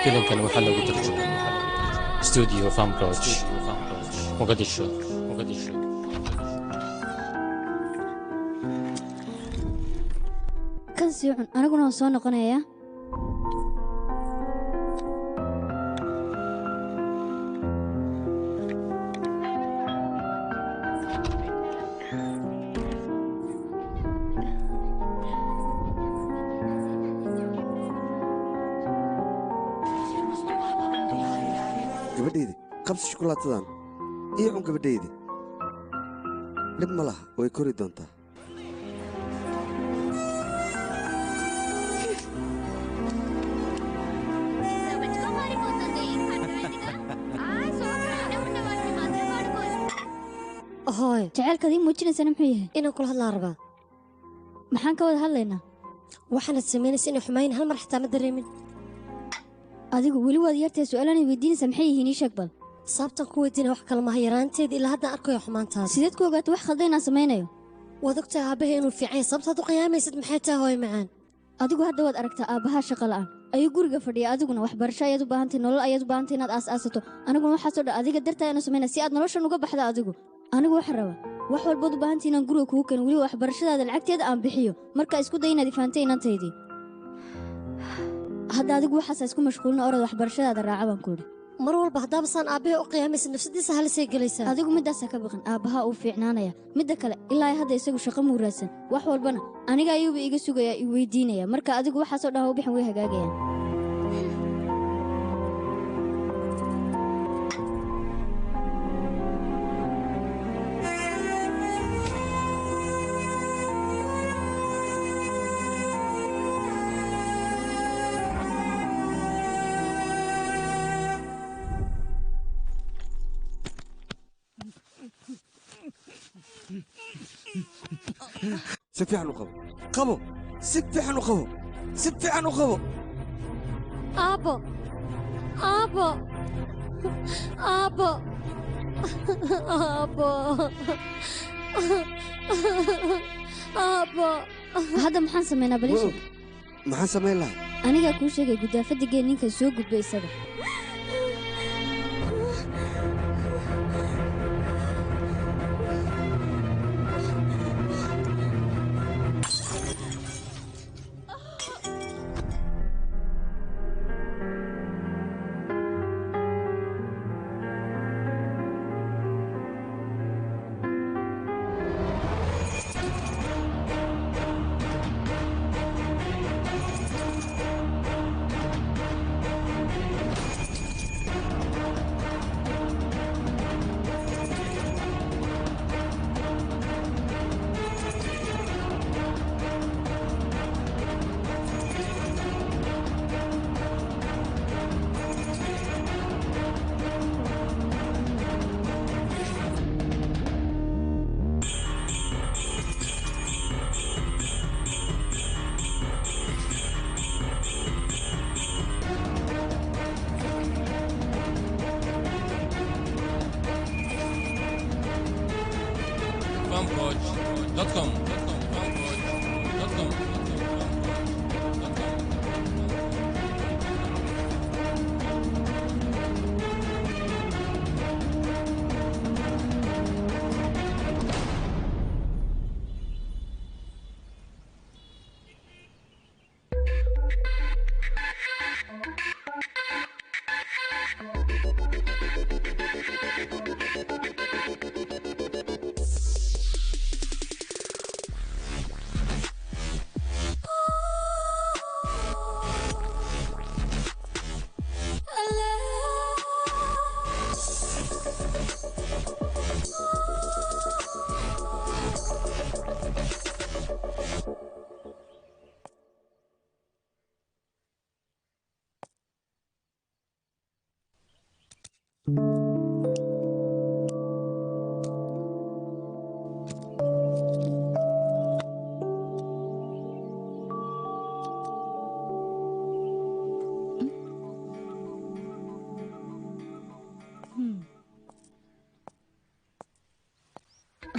فيلم كان محل وترجمة استوديو فان بروتش مقدشو kan sii cun aniguna waan soo noqonayaa gabadhaydi qabsi shukulaatadan ii cun gabadhaydi dhib ma laha way kori doontaa hooy jacaylkaad ii muujinaysana muxuu yahay inaan kula hadlaan rabaa maxaan ka wada hadlaynaa waxaanad samaynaysa inay xumayn hal mar xitaa ma dareemin adigu weli waad yartahay su'aalaanay weydiinaysa maxay yihiin ii sheeg bal sababtan ku weydiina wax kale maha yaraanteed ilaa haddaan arkayo xumaantaada sideed ku ogaata wax khaldan inaan samaynayo waad ogtahay aabbahay inuu fiican yahay sababtaad u qiyaamaysid maxay tahay hooy macaan adigu hadda waad aragtaa aabbahaa shaqa la'aan ayuu guriga fadhiya adiguna waxbarasho ayaad u baahantahay nolol ayaad u baahantahay inaad aas-aasato aniguna waxaasoo dhan adiga dartaa inuu samaynaa si aad noloshan uga baxda adigu anigu waxaan rabaa wax walbaad u baahantahay inaan guriga kugu keeno weliba waxbarashadaada lacagteeda aan bixiyo markaa isku day inaad ifaantay inantaydii hadda adigu waxaasa isku mashquulina orad waxbarashadaada raaca baan ku idhi mar walba haddaaba saan aabbahay u qiyaamaysid nafsadiisa halisay gelaysaa adigu middaasaa ka baqan aabbahaa uu fiicnaanaya midda kale ilaa hadda isagu shaqo muu raadsan wax walbana aniga ayuuba iga sugayaa i weydiinaya marka adigu waxaasoo dhan ha u bixin way hagaagayaan si fiican u qabo qabo si fiican u qabo si fiican u qabo aabbo aabbo aabbo aabbo aabbo hadda maxaan samaynaa balisha maxaan samayn lahay anigaa kuu sheegay guddaafaddigeen ninkan soo gudba isaga fancoach.com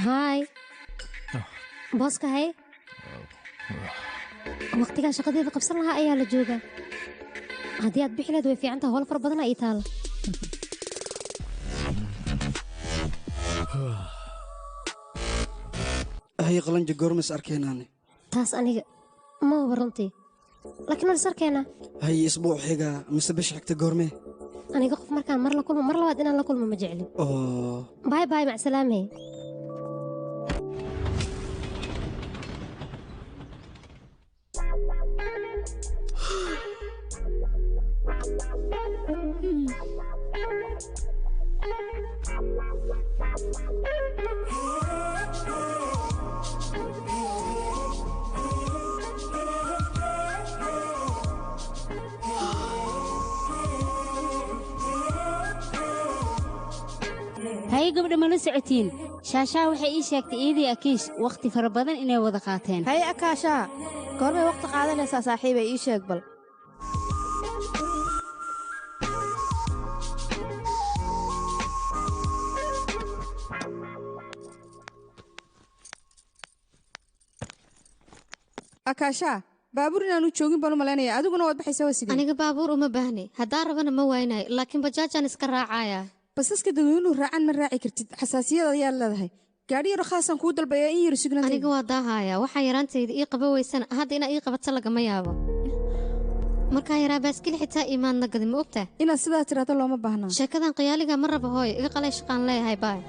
هاي بوسكا هاي وقتها شقديدا قبسن lahaa ayaa la joogaa haddii aad bixi lahayd way fiican tahay howl fara badan ay taal hay qalanja goormas arkeenaane taas aniga ma hubo runtii laakiin waan is arkaynaa hay isbuuc xiga mise bish xigta goormee aniga qof markaan mar la kulmo mar labaad inaan la kulmo ma jecli باي باي مع السلامة هاي قبل ما نسعتين شاشا waxay ii sheegtay iidii akiish waqti fara badan inay wada qaateen hay akaasha goormay waqti qaadanaysaa saaxiibay ii sheeg bal akaasha baabuur inaanu joogin baan u malaynaya adiguna waad baxaysaa wasidii aniga baabuur uma baahnay haddaan rabana ma waaynahay laakiin bajaajaan iska raacaya basaska dadweynuhu raacan ma raaci kartid xasaasiyad ayaa leedahay gaadhi yaro khaasan kuu dalbaya in yar sugnaan aniga waa daahaya waxaa yaraantayda ii qaba weysana hadda inaa ii qabato lagama yaabo markaa yaraa baaskili xitaa iimaadna gadi ma ogtaa inaad sidaa tiraahdo looma baahnaa sheekadan qayaaliga ma raba hooyo iga qalay shaqaan leeyahay baay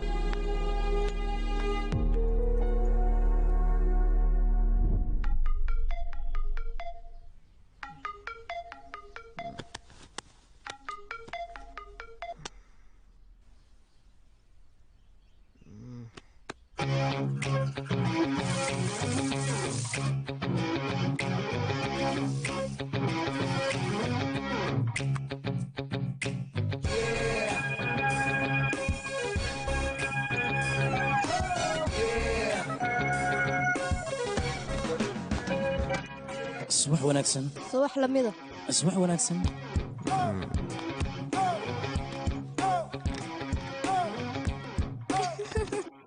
صباح وناكسن صباح لميدة صباح وناكسن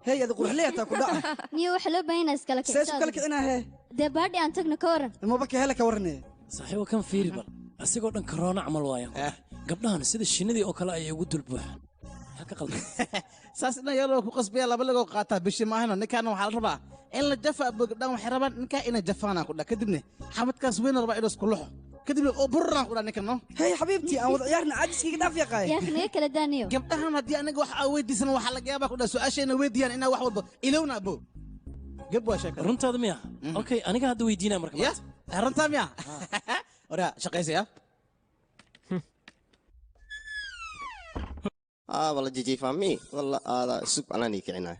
هي هذا قروح ليه تاكل دعه niyo wax loo baahan yahay iskala سيس كل كنا هي dee baadhi aan tagno ka waran ما بك هلك ورني صحيح وكان فيري بل asigoo dhan corona camal waayan gabdhahan sida shinidii oo kale ay ugu dulbuuxaan halka qaldan saas ina yaro ku qasbiya laba lago qaata bishi maahayno ninkan waxa la rabaa in la jafa gabdhan waxay rabaan ninka ina jafaana ku dha kadibna xabadkaas weyn rabaa inuu isku luxo kadib oo burraan ku dha ninkan no هي حبيبتي انا وضع يارنا عاجزكي داف يا قاي yaa khniga kala daaniyo gabdhahan haddii aniga wax aan weydiisan waxa laga yaabaa ku dha su'aashayna weydiiyaan inaa wax walba ilowna abo gab waa sheekada runtaada miya okay aniga hadda weydiinaa marka ya runtaa miya ora shaqaysaya والله جي فامي والله هذا سوق انا نيك عنا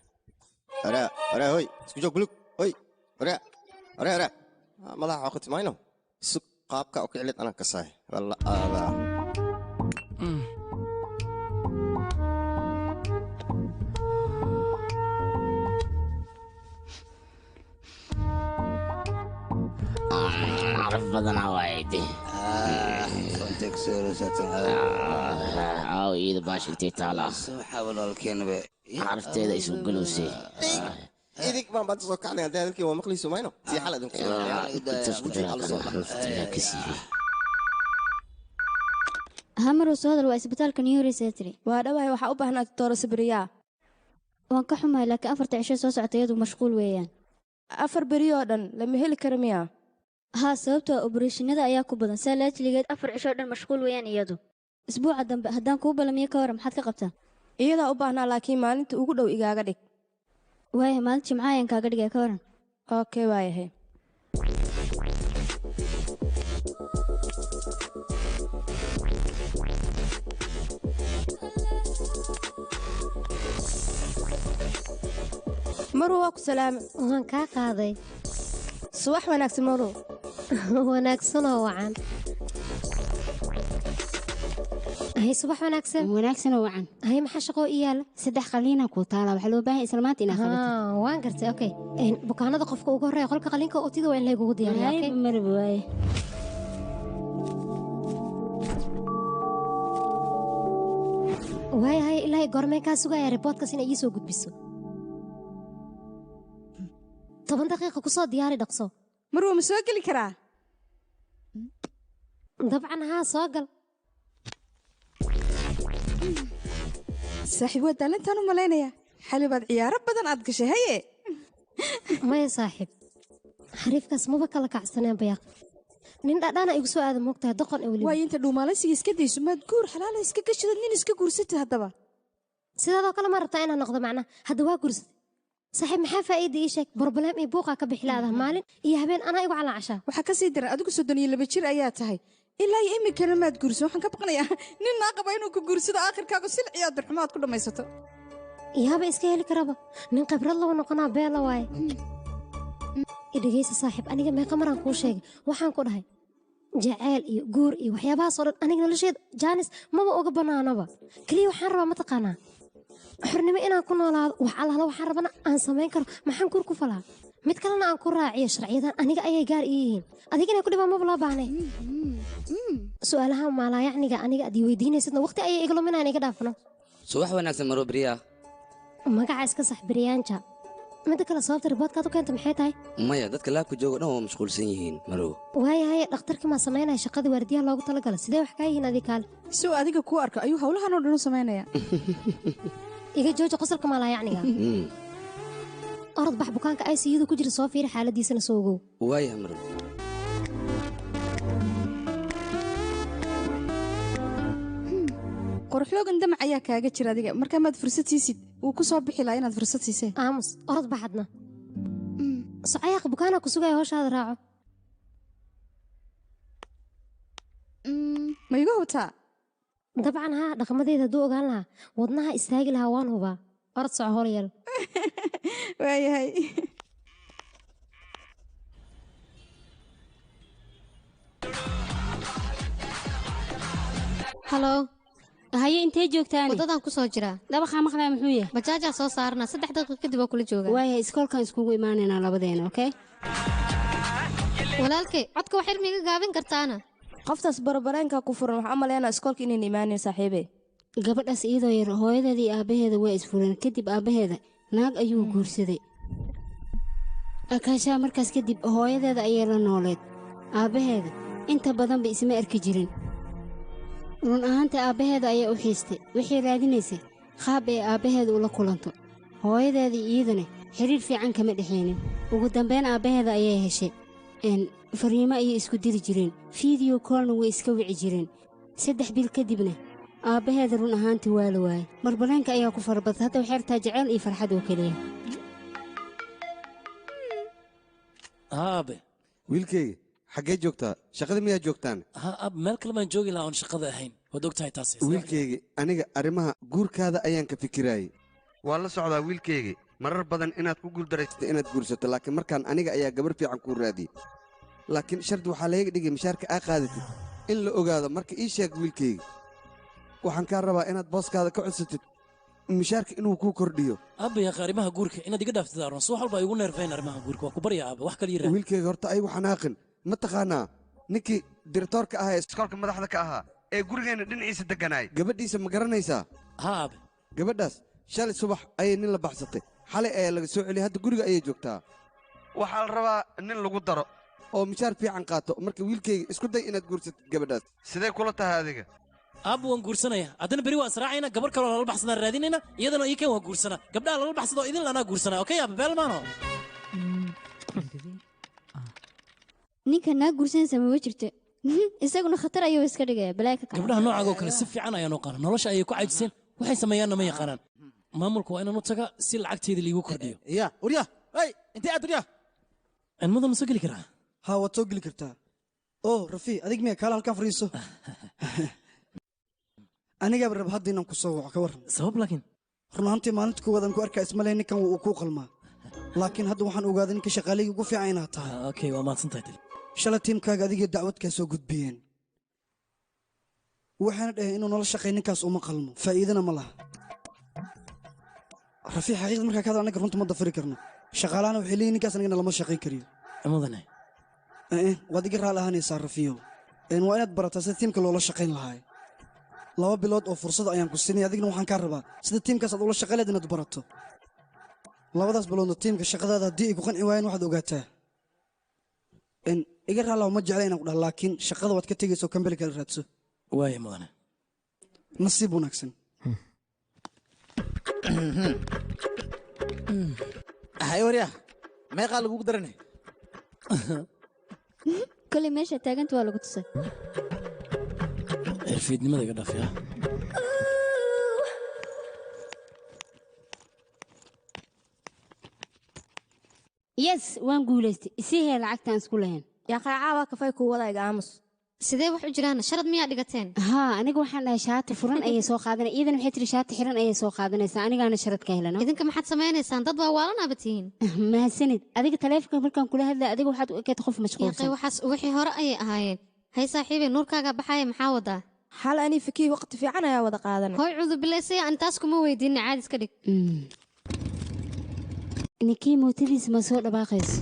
ورا هوي اسكو جو قلوك هوي ورا ما ضاع اخذت ماينو سوق قابك او كعلت انا كساي والله هذا عرف بدنا وايدي كنتك سيرسة او اذا باش انتي طالع حاول الكلمة عرفت هذا اسمه قلوسي إيديك ما بتصك عليه هذا الكلمة مقليسو ماينو في حالة دمك hamarow soo hadal waa isbitaalka new resetry waa dhawahay waxaa u baahnaa doctor sabriya waan ka xumahay laakiin afarta cisho soo socota iyadu mashquul weeyaan 4 beri oo dhan lama heli karo miya haa sababtoo obarashinada ayaa ku badan saa laajligeed 4 cisho oo dhan mashquul weeyaan iyadu isbuuca dambe haddaan kuu balamiyo ka waran maxaad ka qabtaa iyadaa u baahnaa laakiin maalinta ugu dhow igaaga dhig waayahay maalinta jimcaha ayaan kaaga dhigaya ka waran okay waayahay maruu waa ku salaame waan kaa qaaday subax wanaagsan maruu wanaagsanoo wacan hay subax wanaagsan wanaagsanoo wacan hay maxaa shaqoo ii yaala 3 qaliina ku taala waxa loo baahan isla maanta inaad qabato waan gartay okay bukaanada qofka ugu horeeya qolka qaliinka oo tida waa in lagu diyaariyo okay marba waaye waayahay ilaahay goormeen kaa sugaya reportkaas inay ii soo gudbiso 10 daqiiqo ku soo diyaari dhaqso marwa ma soo geli karaa dabcan haa soo gal saaxiib waa daalantaan u malaynaya xali baad ciyaaro badan aad gashay haye maya saaxiib xariifkaas maba kala kacsaneen bayaaq nin dhadhana igu soo aada moogtahay doqon ee weli waayo inta dhuumaalaysiga iska dayso maad guur xalaala iska gashada nin iska guursatay haddaba sidaadoo kale ma rabtaa inaan noqdo macna hadda waa guursatay saaxiib maxaa faa'iida ii sheeg broblem iyo buuqa ka bixi laadaha maalin iyo habeen anaa igu calaacashaa waxaa ka sii daran adigu 32 jir ayaa tahay ilaa iyo iminkana maad guursan waxaan ka baqanayaa nin naa qaba inuu ku guursado aakhirkaagu silciyo darxumaad ku dhammaysato yaaba iska heli karaba nin khibrad lagu noqonaa beela waaye idhageysa saaxiib aniga meeqa maraan kuu sheegay waxaan ku dhahay jacayl iyo guur iyo waxyaabahaasoo dhan aniga nolosheeda jaanis maba uga bannaanaba keliya waxaan rabaa mataqaanaa xornimo inaan ku noolaado wax allaala waxaan rabana aan samayn karo maxaan guur ku falaa mid kalena aan ku raaciyo sharciyadan aniga ayay gaar ii yihiin adiga inay ku dhibaan maba loo baahnay su'aalaha maalaayacniga aniga aad ii weydiinaysadna waqti ayay iga luminaan iga dhaafno subax wanaagsan maro beriyaa magaca iska sax beryaanja midda kale sababta riboodkaad u keenta maxay tahay maya dadka laabka joogo dhan waa mashquulsan yihiin marow waayahaye dhakhtarkii maa samaynaya shaqadii waardiyaha loogu talagala sidee wax kaa yihiin adii kaale si uu adiga kuu arko ayuu howlahan oo dhan u samaynaya iga jooja qosalka maalaayacniga orod bax bukaanka ICU-da ku jira soo fiiri xaaladiisana soo ogow waayaha marow qorxoogan damac ayaa kaaga jira adiga markaa maad fursad siisid wuu ku soo bixi lahaa inaad fursad siisee aamus orod baxadna socayaaq bukaana ku sugaya howshaada raaco ma iga hubtaa dabcan haa dhaqmadeeda hadduu ogaan lahaa wadnaha istaagi lahaa waan hubaa orod soco horyeel waayahay halo haye intee joogtaan wadadaan ku soo jiraa dabaqaa maqlaa muxuu yahay bajaajaa soo saarnaa 3 daqiiqo kadib waa kula joogaa waaya iskoolkan iskugu imaanaynaa labadeena okey walaalkay codka wax ilmiga gaabin kartaana qoftaas barabareenka ku furan waxaa umaleynaa iskoolka inayn imaanin saaxiibe gabadhaas iyadoo yar hooyadeeda iyo aabbaheeda waa isfureen kadib aabbaheeda naag ayuu guursaday akaashaa markaas kadib hooyadeeda ayay la nooleed aabbaheeda inta badanba isma arki jirin run ahaanta aabbaheeda ayaa u xiistay waxay raadinaysay qaab ay aabbaheeda ula kulanto hooyadeedii iyadana xidhiir fiican kama dhexaynin ugu dambayn aabbaheeda ayay heshay fariimo ayay isku diri jireen fiideo koolna way iska wici jireen 3 bil kadibna aabbaheeda run ahaantii waa la waayay marbaleenka ayaa ku farabatay hadda waxay rabtaa jacayl iyo farxad oo keliya aabe wiilkayga xaggee joogtaa shaqada miyaa joogtaan meel kale baan joogi lahaa oon shaqada ahayn waad ogtahay taas wiilkayga aniga arrimaha guurkaada ayaan ka fikiraayey waa la socdaa wiilkayga marar badan inaad ku guuldaraysta inaad guursato laakiin markaan aniga ayaa gabar fiican kuu raadiyey laakiin shardi waxaa laga dhigay mishaarka aa qaadatid in la ogaado marka ii sheeg wiilkayga waxaan kaa rabaa inaad booskaada ka codsatid mishaarka inuu kuu kordhiyo aabbayaaq arrimaha guurka inaad iga dhaaftid aaron subax walba igu neerfayn arrimaha guurka waa ku barya aaba wax kale yiraahdo wiilkayga horta aygu xanaaqin ma taqaanaa ninkii direktoorka ahaa ee iskoolka madaxda ka ahaa ee gurigeenna dhinaciisa degganaay gabadhiisa ma garanaysaa haa aabe gabadhaas shalay subax ayay nin la baxsatay xalay ayaa laga soo celiyay hadda guriga ayay joogtaa waxaa la rabaa nin lagu daro oo mishaar fiican qaato marka wiilkayga isku day inaad guursatid gabadhaas sidee kula tahay adiga aabba waan guursanaya haddana beri waan israacayna gabar kaloo lala baxsadaan raadinayna iyadana ii keen waan guursanaa gabdhaha lala baxsadoo idin lanaa guursanaa okey aaba beelmaano ninka naa guursanaysa mama jirto isaguna khatar ayuu iska dhigaya balaaka kale gabdhaha noocaagoo kale si fiican ayaan u qaana nolosha ayay ku caajiseen waxay sameeyaanna ma yaqaanaan maamulka waa inaan u taga si lacagteeda liigu kordhiyo ya urya ay intee aad urya mudan ma soo geli karaa haa waad soo geli kartaa oo rafii adig miya kaala halkaan fadhiiso anigaaba rab hadda inaan ku soo waco ka warran sabab laakiin run ahaantii maalinta koowaad aan ku arkaa ismaley ninkan wuu kuu qalmaa laakiin hadda waxaan ogaaday ninka shaqaalayga ugu fiican inaad tahay okay waa mahadsantahay tali shalay tiimkaaga adigii dacwadkaa soo gudbiyeen waxaana dhaheen inuu nala shaqay ninkaas uma qalmo faa'iidana ma laha rafii xaqiiqda markaa kaada anaga runta ma dafiri karno shaqaalahana waxay leeyihin ninkaas anagana lama shaqayn kariyo mudane waad iga raali ahaanaysaa rafiyo waa inaad barataa sida tiimka loola shaqayn lahaay 2 bilood oo fursad ayaan ku siinay adigna waxaan kaa rabaa sida tiimkaas aad ula shaqayleed inaad barato labadaas biloodna tiimka shaqadaada haddii ay ku qanci waayeen waxaad ogaataa in iga raalaw ma jecla inaan ku dhaha laakiin shaqada waad ka tegayso kambeli kala raadso waaya mudane nasiib wanaagsan hay waryaa meeqaa lagugu darane koley meesha taaganta waa lagu tusay fiidnimada iga dhaafya yes waan guulaystay isii hee lacagtaan isku lahayn yaa qaacaawa kafay kuu wadayga aamus sidee wax u jiraan sharad miyaa dhigateen haa aniga waxaan dhahay shaati furan ayay soo qaadanay iidan waxay tiri shaati xiran ayay soo qaadanaysaa anigaana sharad ka helano idinka maxaad samaynaysaan dad waa waalanaba tihiin mahadsanid adiga taleefonka markaan kula hadlay adiga waxaad u ekeed qof mashquulsan waxaas wixii hore ayay ahaayeen hay saaxiibey nuurkaaga baxaya maxaa wadaa xal ani fikii waqti fiican ayaa wada qaadanay hooy cudubilaysaya aan taas kuma weydiinin caadi iska dhig ninkii mootadiisa ma soo dhawaaqayso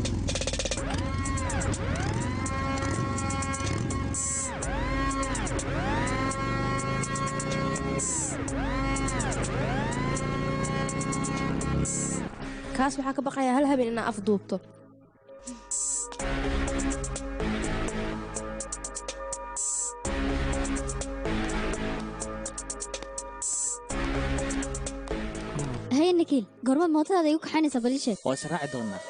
kaas waxaa ka baqayaa hal habeen inaa afduubto haye nikiil goormaad mootadaada igu kaxaynaysaa baliisheed waa israaci doonaa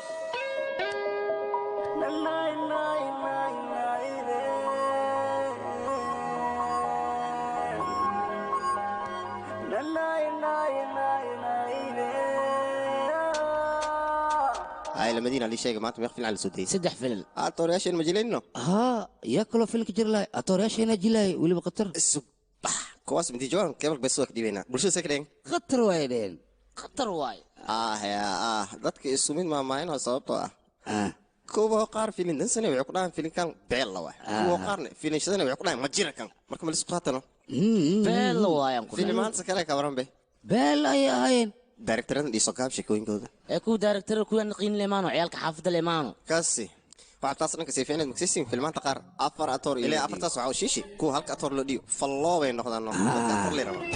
هاي المدينة اللي شيء ما تبي يخفي على السودي 3 فيلم أتورياشين مجلينه ها ياكلوا فيلم كجرلاي أتورياشين جلاي واللي بقطر الصبح كواس من جوان كيف بسوق دينا برشو سكرين قطر وايدين قطر واي يا dadka isumin ma maayno sababtoo ah kuwa qaar filin dansan way ku dhahan filin kan beel la wax kuwa qaarna filin shadana way ku dhahan ma jira kan marka ma la isku qaatano beel la waayaan ku filimaanta kale ka waran be beel ay ahayn directorada dhiso kaab shakooyinkooda ee ku director ku naqiin leemaano ciyalka xaafada leemaano kaasi waxa taas dhanka sayfeenad maksisin filmaanta qaar afar ator ilaa afartaas waxa shiishi ku halka ator loo dhiyo fallo way noqdaan afar leeyahay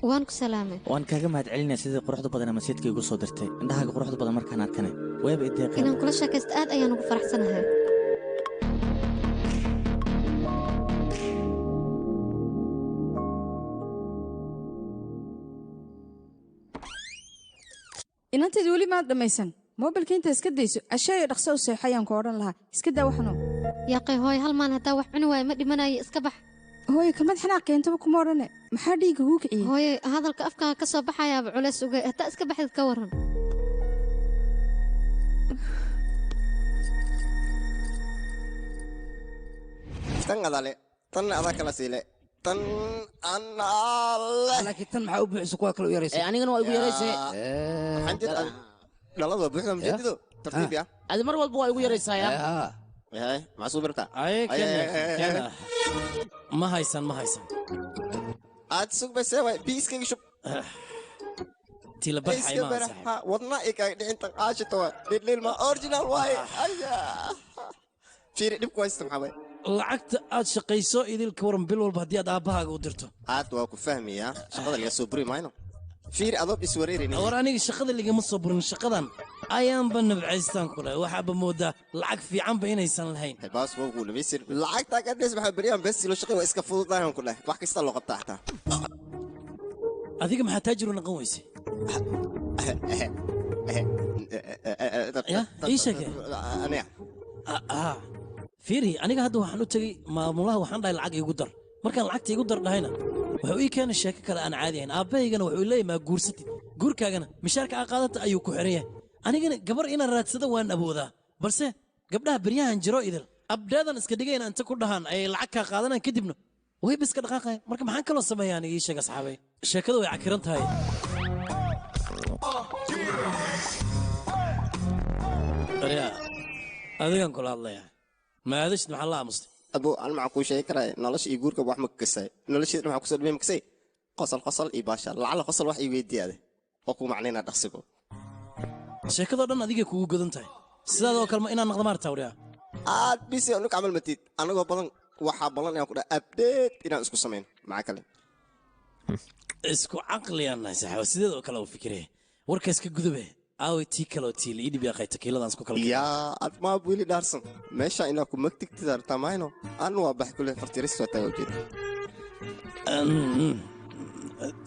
waan ku salaamay waan kaaga mahadcelinaya sidii quruxda badan masjidka igu soo dirtay indhahaaga quruxda badan markaan arkane wayba ideeqeen inaan kula sheekaysto aad ayaan ugu faraxsanahay inanteedii weli maad dhammaysan moobilka inta iska dayso ashaayo dhaqso u seexo ayaan ku odhan lahaa iska daa waxno yaaqay hooy hal maan haddaa wax cuni waayo ma dhimanayo iska bax hooye kalmad xanaaq keentaba kuma odhane maxaa dhiigga kuu kiciyey hooye hadalka afkaaga ka soo baxayaaba culays ugay hataa iska baxdid ka waran tan adale tan adaa kala siile tan anale laakiin tan maxaa u buuxisa kuwa kale u yaraysay anigana waa igu yaraysay dhalada waa buuxda mujadido tartiib ya adi mar walba waa igu yaraysaaya maxaa soo birtaa ma haysan aad sugbasee waay biiskayga shub tila barxay ma ha wadna ikay dhicinta qaashito waa dhilil ma original waaye fiiri dhibku haysta maxaa waay lacagta aad shaqayso idilka waran bil walba haddii aad aabbahaaga u dirto aad waa ku fahmayaa shaqada laga soo buri mayno fiiri adoob iswareerin war aniga shaqada ligama soo burin shaqadan ayaanba nabcaystaan ku leh waxaaba moodaa lacag fiicanba inaysan lahayn baas waa ugu dhameysir lacagta ka dhees maxaa beriyaan bes loo shaqay waa iska fududahan ku leh wax kasta loo qabtaa xataa adiga maxaa taajiru noqon weysay ii sheege fiiri aniga hadda waxaan u tegey maamulaha waxaan dhahay lacag iigu dar markaan lacagta iigu dar dhahayna wuxuu ii keenay sheeko kale aan caadi ahayn aabbahaygana wuxuu leeyahay maa guursatid guurkaagana mishaarka aa qaadata ayuu ku xiran yahay anigana gabar inaan raadsada waan awoodaa balse gabdhaha beryahan jiro idil abdheedan iska dhigayna inta ku dhahaan ay lacag kaa qaadanaan kadibna wayba iska dhaqaaqaya marka maxaan kaloo sameeyaa aniga ii sheeg asxaabay sheekada way cakiran tahay adigan kula hadlayaa ma aadashid maxaa la aamustay أبو أنا معكو شيء كره نلاش يقول كبوح مكسي نلاش يدري معكو سلبي مكسي قصل إيباشا لعل قصل واحد يودي هذا أكو معنينا دخسكو sheekadoo dhan adigay kugu godan tahay sidaadoo kalma inaan naqda maartaa wariyaa aad bisi anu camal matid anagoo badan waxaa ballan inaan ku dhaha abdeed inaan isku samayn maxaa kale isku caqliyaan nahay saxaaba sideedoo kale u fikiree warkaas ka gudube aaway tii kaloo tiili ii dhib yaaqay takiiladaan isku kala yaa aad maab weli dhaarsan meesha inaa ku magtigtid artaa mayno anu waa bax kule fartiristoo taga ujeeda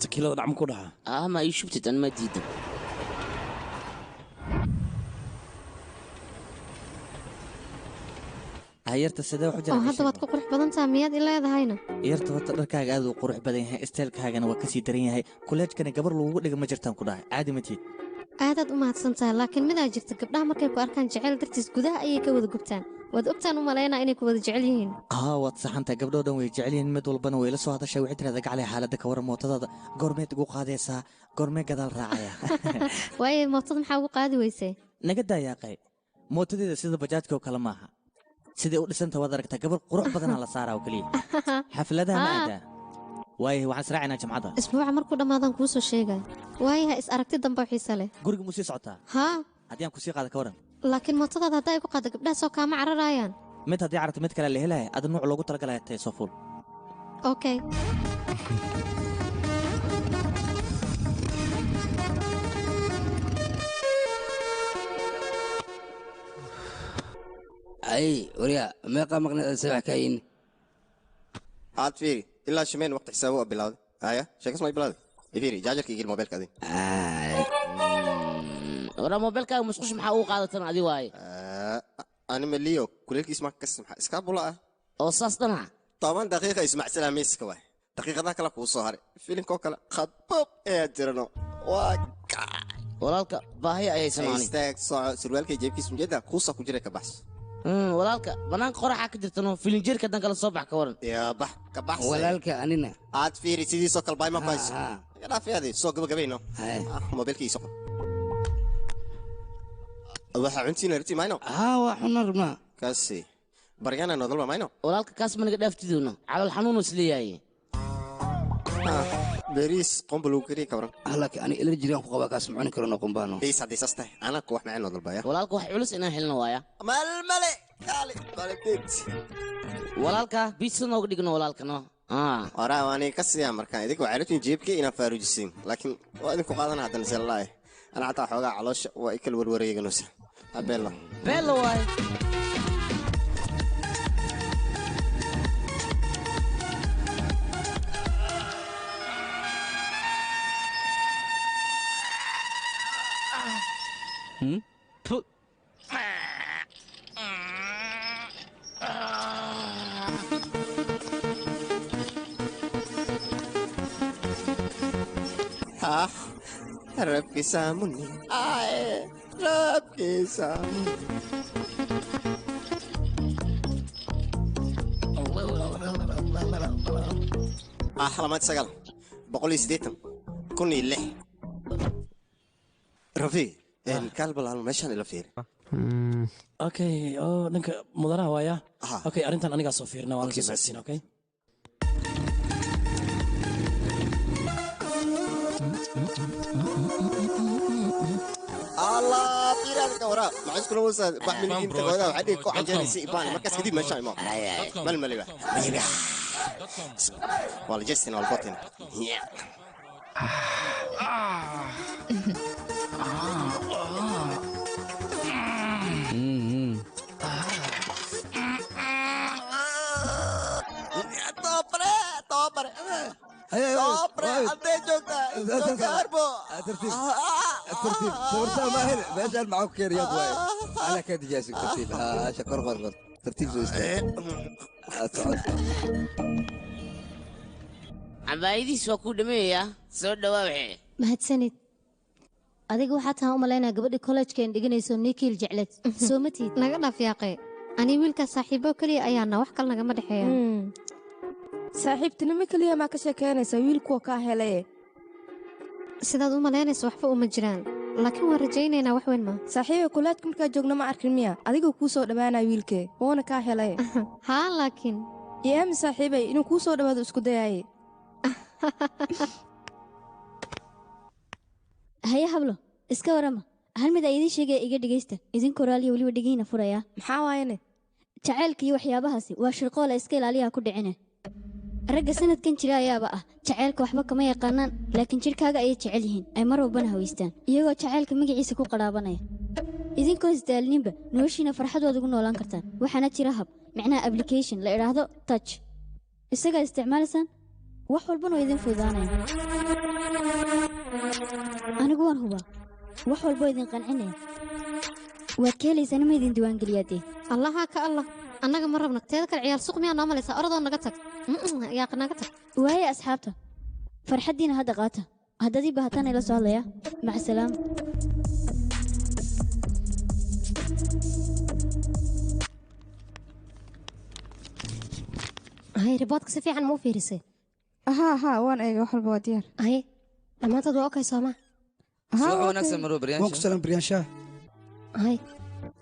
takiilada dhacma ku dhahaa ma ii shubtid an ma diidan yarta sidee wax u jira hadda waad ku qurux badan tahay miyaad i leedahayna yarta horta dharkaaga aad u qurux badan yahay isteelkaagana waa kasii daran yahay kuleejkana gabar lagugu dhiga ma jirtaan ku dhahay caadi ma tiid aadaad u mahadsan tahay laakiin midaa jirta gabdhaha markay ku arkaan jecel dartiis gudaha ayay ka wada gubtaan waad ogtaan u malaynaa inay ku wada jecel yihiin waad saxantahay gabdhoo dhan way jecel yihiin mid walbana way la soo hadashay waxay tirahda gaclay xaaladda ka waran mootadaada goormeed ugu qaadaysaa goormee gadaal raacaya waaye mootada maxaa ugu qaadi weysay naga daayaaqay mootadeeda sida bajaajka oo kale maaha sidai u dhisanta waad aragtaa gabar qurux badanaa la saaraa oo keliya xafladaha ma aadaa waaye waxaan israacinaa jamcadda isbuuca markuu dhammaadaan kuu soo sheegaya waayaha is aragti dambe oo xiise leh guriga muu sii socotaa haa haddii aan kusii qaada ka waran laakiin mootadaada haddaa igu qaada gabdhaha soo kaama cararaayaan mid haddii cararta mid kale la helaya ada nuuc loogu talagalaya tahay soo fuul okay ay wariya meeqa maqnaad sabax kayin aad fiiri ilaa shimeen waqti xisaabu waa bilowday haya sheekas ma bilowday fiiri jaajarka igil mobilka adin wara mobilkaaga musqush maxaa ugu qaadatan adi waaye ani maliyo kuleelkiis ma kas maxaa iska bula ah oo saas dhana 10 daqiiqa ismac salaamiska waay daqiiqada kale kuu soo haray filimkoo kale khadbab ee jirano waa walaalka baahi ayay samaanay istaag surwaalkay jeebkiis mujeeda kuusa ku jiray ka baxs walaalka banaanka qoraxa ka jirtano filinjeerka dan kala soo bax ka waran yaa bax ka bax walaalka anina aad fiiri sidii soo kala bayma bays ya dhaafiyadi soo gabagabayno mobilkiisa waxa cuntiina riti mayno waa xunar ma kaasi baryana nodolba mayno walaalka kaas ma naga dhaaftidoona calool xanuun is leeyahay bariis qombolo kari ka waran halka ani ila jiraan ku qaba kaas macni karno qombaano is hadii sastay ana ku wax macno nodolba ya walaalka wax culus inaan helno waaya male kali balbit walaalka biisa nooga dhigno walaalkano ora waani ka siya markaan idinku waxay rabtiin jeebkii inaan faarujisin laakiin waa idinku qaadana hadan selay ana xataa xoogaa caloosha waa ikal warwareeganaysa abella bella waay ربك سامني ربك سامني حلمات سجل بقولي سديتم كوني اللح رفي الكلب المشان إلى فير اوكي ninka mudanaha waaya okay arintan aniga soo fiirna waan soo siin okay الله بيران كورا ما عايز كل موسى بحمل انت كذا وحدي كو عجاني سي بان مركز كدي ماشي ما مال مليبه والله جسنا البطن طابر أنت جوكا أربو ترتيب صورتها ما هنا بجعل معك كرياض وايد أنا كده جالسك ترتيب شكر غرغر ترتيب زوجتي cabaayadiis waa ku dhameeyaa soo dhawaa waxee mahadsanid adiga waxaa tahan u malaynaa gabadhi kollejkeen dhiganayso nikiil jecled soo ma tiid naga dhaaf yaaqee ani wiilka saaxiibo keliya ayaana wax kale nagama dhexeeya saaxiibtinimo keliya maa ka sheekeynaysaa wiilkuwa kaa helaye sidaad u malaynayso waxba uma jiraan laakiin waan rajaynaynaa wax weyn ma saaxiiba kulaadka markaa joogna ma arkin miya adigoo kuu soo dhowaanaya wiilkee woona kaa helaye haa laakiin iyo aami saaxiibay inuu kuu soo dhowaado isku dayaaye haye hablo iska warama hal mid ay idin sheegaya iga dhegaysta idin koraaliya weliba dhegihina furaya maxaa waayane jacaylka iyo waxyaabahaasi waa shirqoola iska ilaaliyaha ku dhicine ragga sanadkan jira ayaaba ah jacaylka waxba kama yaqaanaan laakiin jirkaaga ayay jecel yihiin ay mar walbana haweystaan iyagoo jacaylka magaciisa ku qadhaabanaya idinkoo isdaalninba noloshiina farxadood ugu noolaan kartaan waxaana jira hab micnaha application la idhaahdo touch isagaa isticmaalaysaan wax walbana waa idin fududaanaya anigu waan hubaa wax walboo idin qancinaya waad ka helaysaan ma idin diiwaangeliyaadee allaha ka allah annaga ma rabna teeda kale ciyaal suq miyaa noo malaysaa orodoo naga tag yaa naga tag waaye asxaabta farxaddiina hadda qaata haddaad ii baahataan ila soo hadlaya maca salaama hay riboodka si fiican ma u fiirisay ها وان ايغا wax walba waa diyaar hay dhamaantood waa okay Soomaa suuq wanaagsan maro Briyansha waan ku salaam Briyansha hay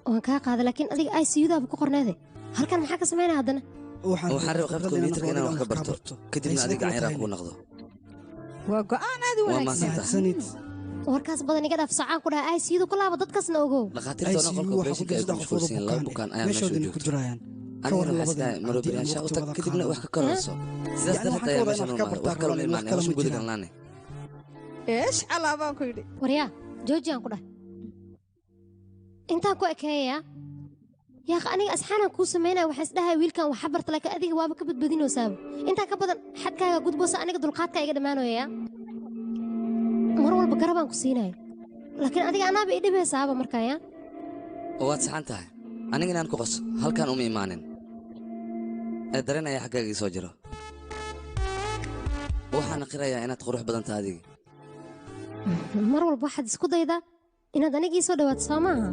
waan ka qaaday laakiin adiga ICU-da ku qorneeday halkan maxaa ka sameynaa haddana waxaan rabaa qaybta kombiyuutarka inaan wax ka barto kadibna adiga gacan ku noqdo waa go'aan aad u wanaagsan warkaas badan iga dhaaf sacaan ku dhahay ICU-da ku laabo dadkaasna ogow dhaqaatiirta qolka operation-ka ay ku fursiin laba bukaan ayaa meesha joogto أنا حاسة مرو بيان شاء الله كتبنا وح كررسو سياسة حتى يا مشان وح كرر من المعنى وش بقولك لنا إيش على أباك يدي وريا جوجي أنكره أنت أكو أكيا يا أخي أنا أسحنا كوس مينا وحس ده ويل كان وحبرت لك أديك وابك بدين وساب أنت كبدن حد كا قد بوس أنا قد القات كا يقدر مانو يا مرو البقرة كوسيناي لكن أديك أنا بإيدي بحسابه مركايا واتسحنتها أنا جينا نقص هل كان أمي إيمانين درينا يا حقاقي سوجرو وحنا قرايا أنا تروح بدن تهدي مرة الواحد اسكو ضيدا إن هذا نيجي سو دوات سامعها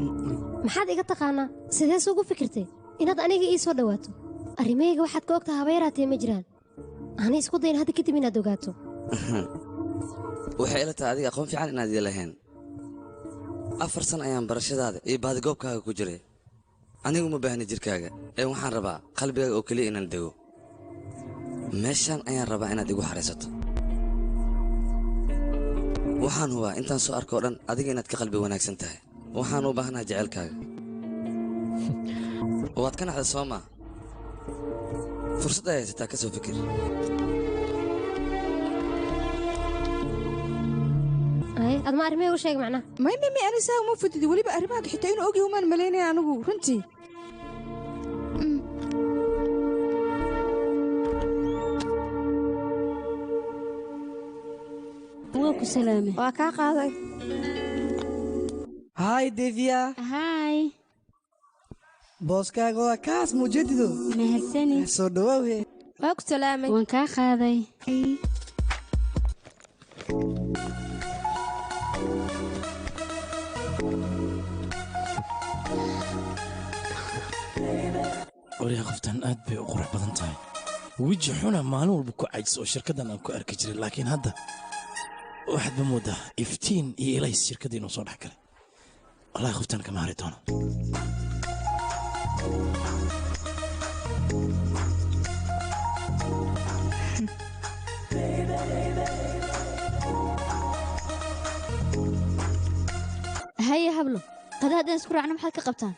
ما حد إجا تقانا سيدا سوقو فكرتي إن هذا نيجي سو دواتو أريميجا واحد كوكتها بيراتي مجران أنا اسكو ضينا هذا كتي من دوغاتو وحيلتها هذه أقوم في عن نادي لهن أفرسن أيام برشاد هذا إيه بعد جوبك كوجري أنا يوم بهني جركاجا إيه وحن ربع قلبي أوكلي إن الدو مشان أيام ربع أنا دقو حرسته وحن هو أنت سؤال كورن أديك إنك قلبي وناك سنتهي وحن هو بهنا جعلك وقت كان هذا سوما فرصة تتاكسوا فكر أي أنا ما أرمي وش شيء معنا ما يمي أنا ساوي ما فتدي ولي بأرماك حتى إنه أوجي وما مليني أنا هو رنتي واكو سلامة واكا قاضي هاي ديفيا هاي بوسكاغو كاس مجددو مهسني سو دواوي واكو سلامة وانكا قاضي وريا قفتان aad bay u qurux badan tahay wiji xuna maalin walba ku caajis oo shirkadan aan ku arki jiray laakiin hadda waxaad ba moodaa iftiin iyo ilays shirkadda inuu soo dhex galay wallahi qoftaan kama hari doono هيا هبلو قداد اسكو رعنا maxaad ka qabtaan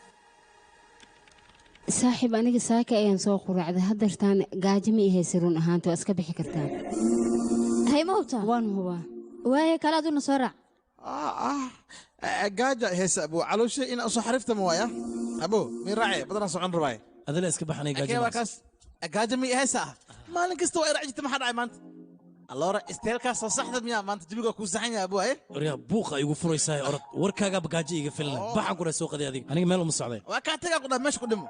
saaxiib aniga saaka ayaan soo quraacday hadartaan gaajo ma ihaysa run ahaanta waa iska bixi kartaan hay ma hubtaa waan hubaa waaye kala aduna soo raac gaaja heesa abu calooshay in soo xariifta ma waaya abu mi raaci badana socon rabay adala iska baxanay gaajo kee kaas gaaja mi heesa maalin kasta waa raacita maxaa dhacay maanta allora isteelkaas soo saxda miyaa maanta jabiga ku saxan yahay abu ay وريا بوقا igu furaysaa orod warkaaga bagaajo iga filan baxan ku soo qaday adiga aniga meel uma socday waa ka tagaa ku dhaa meesha ku dhimo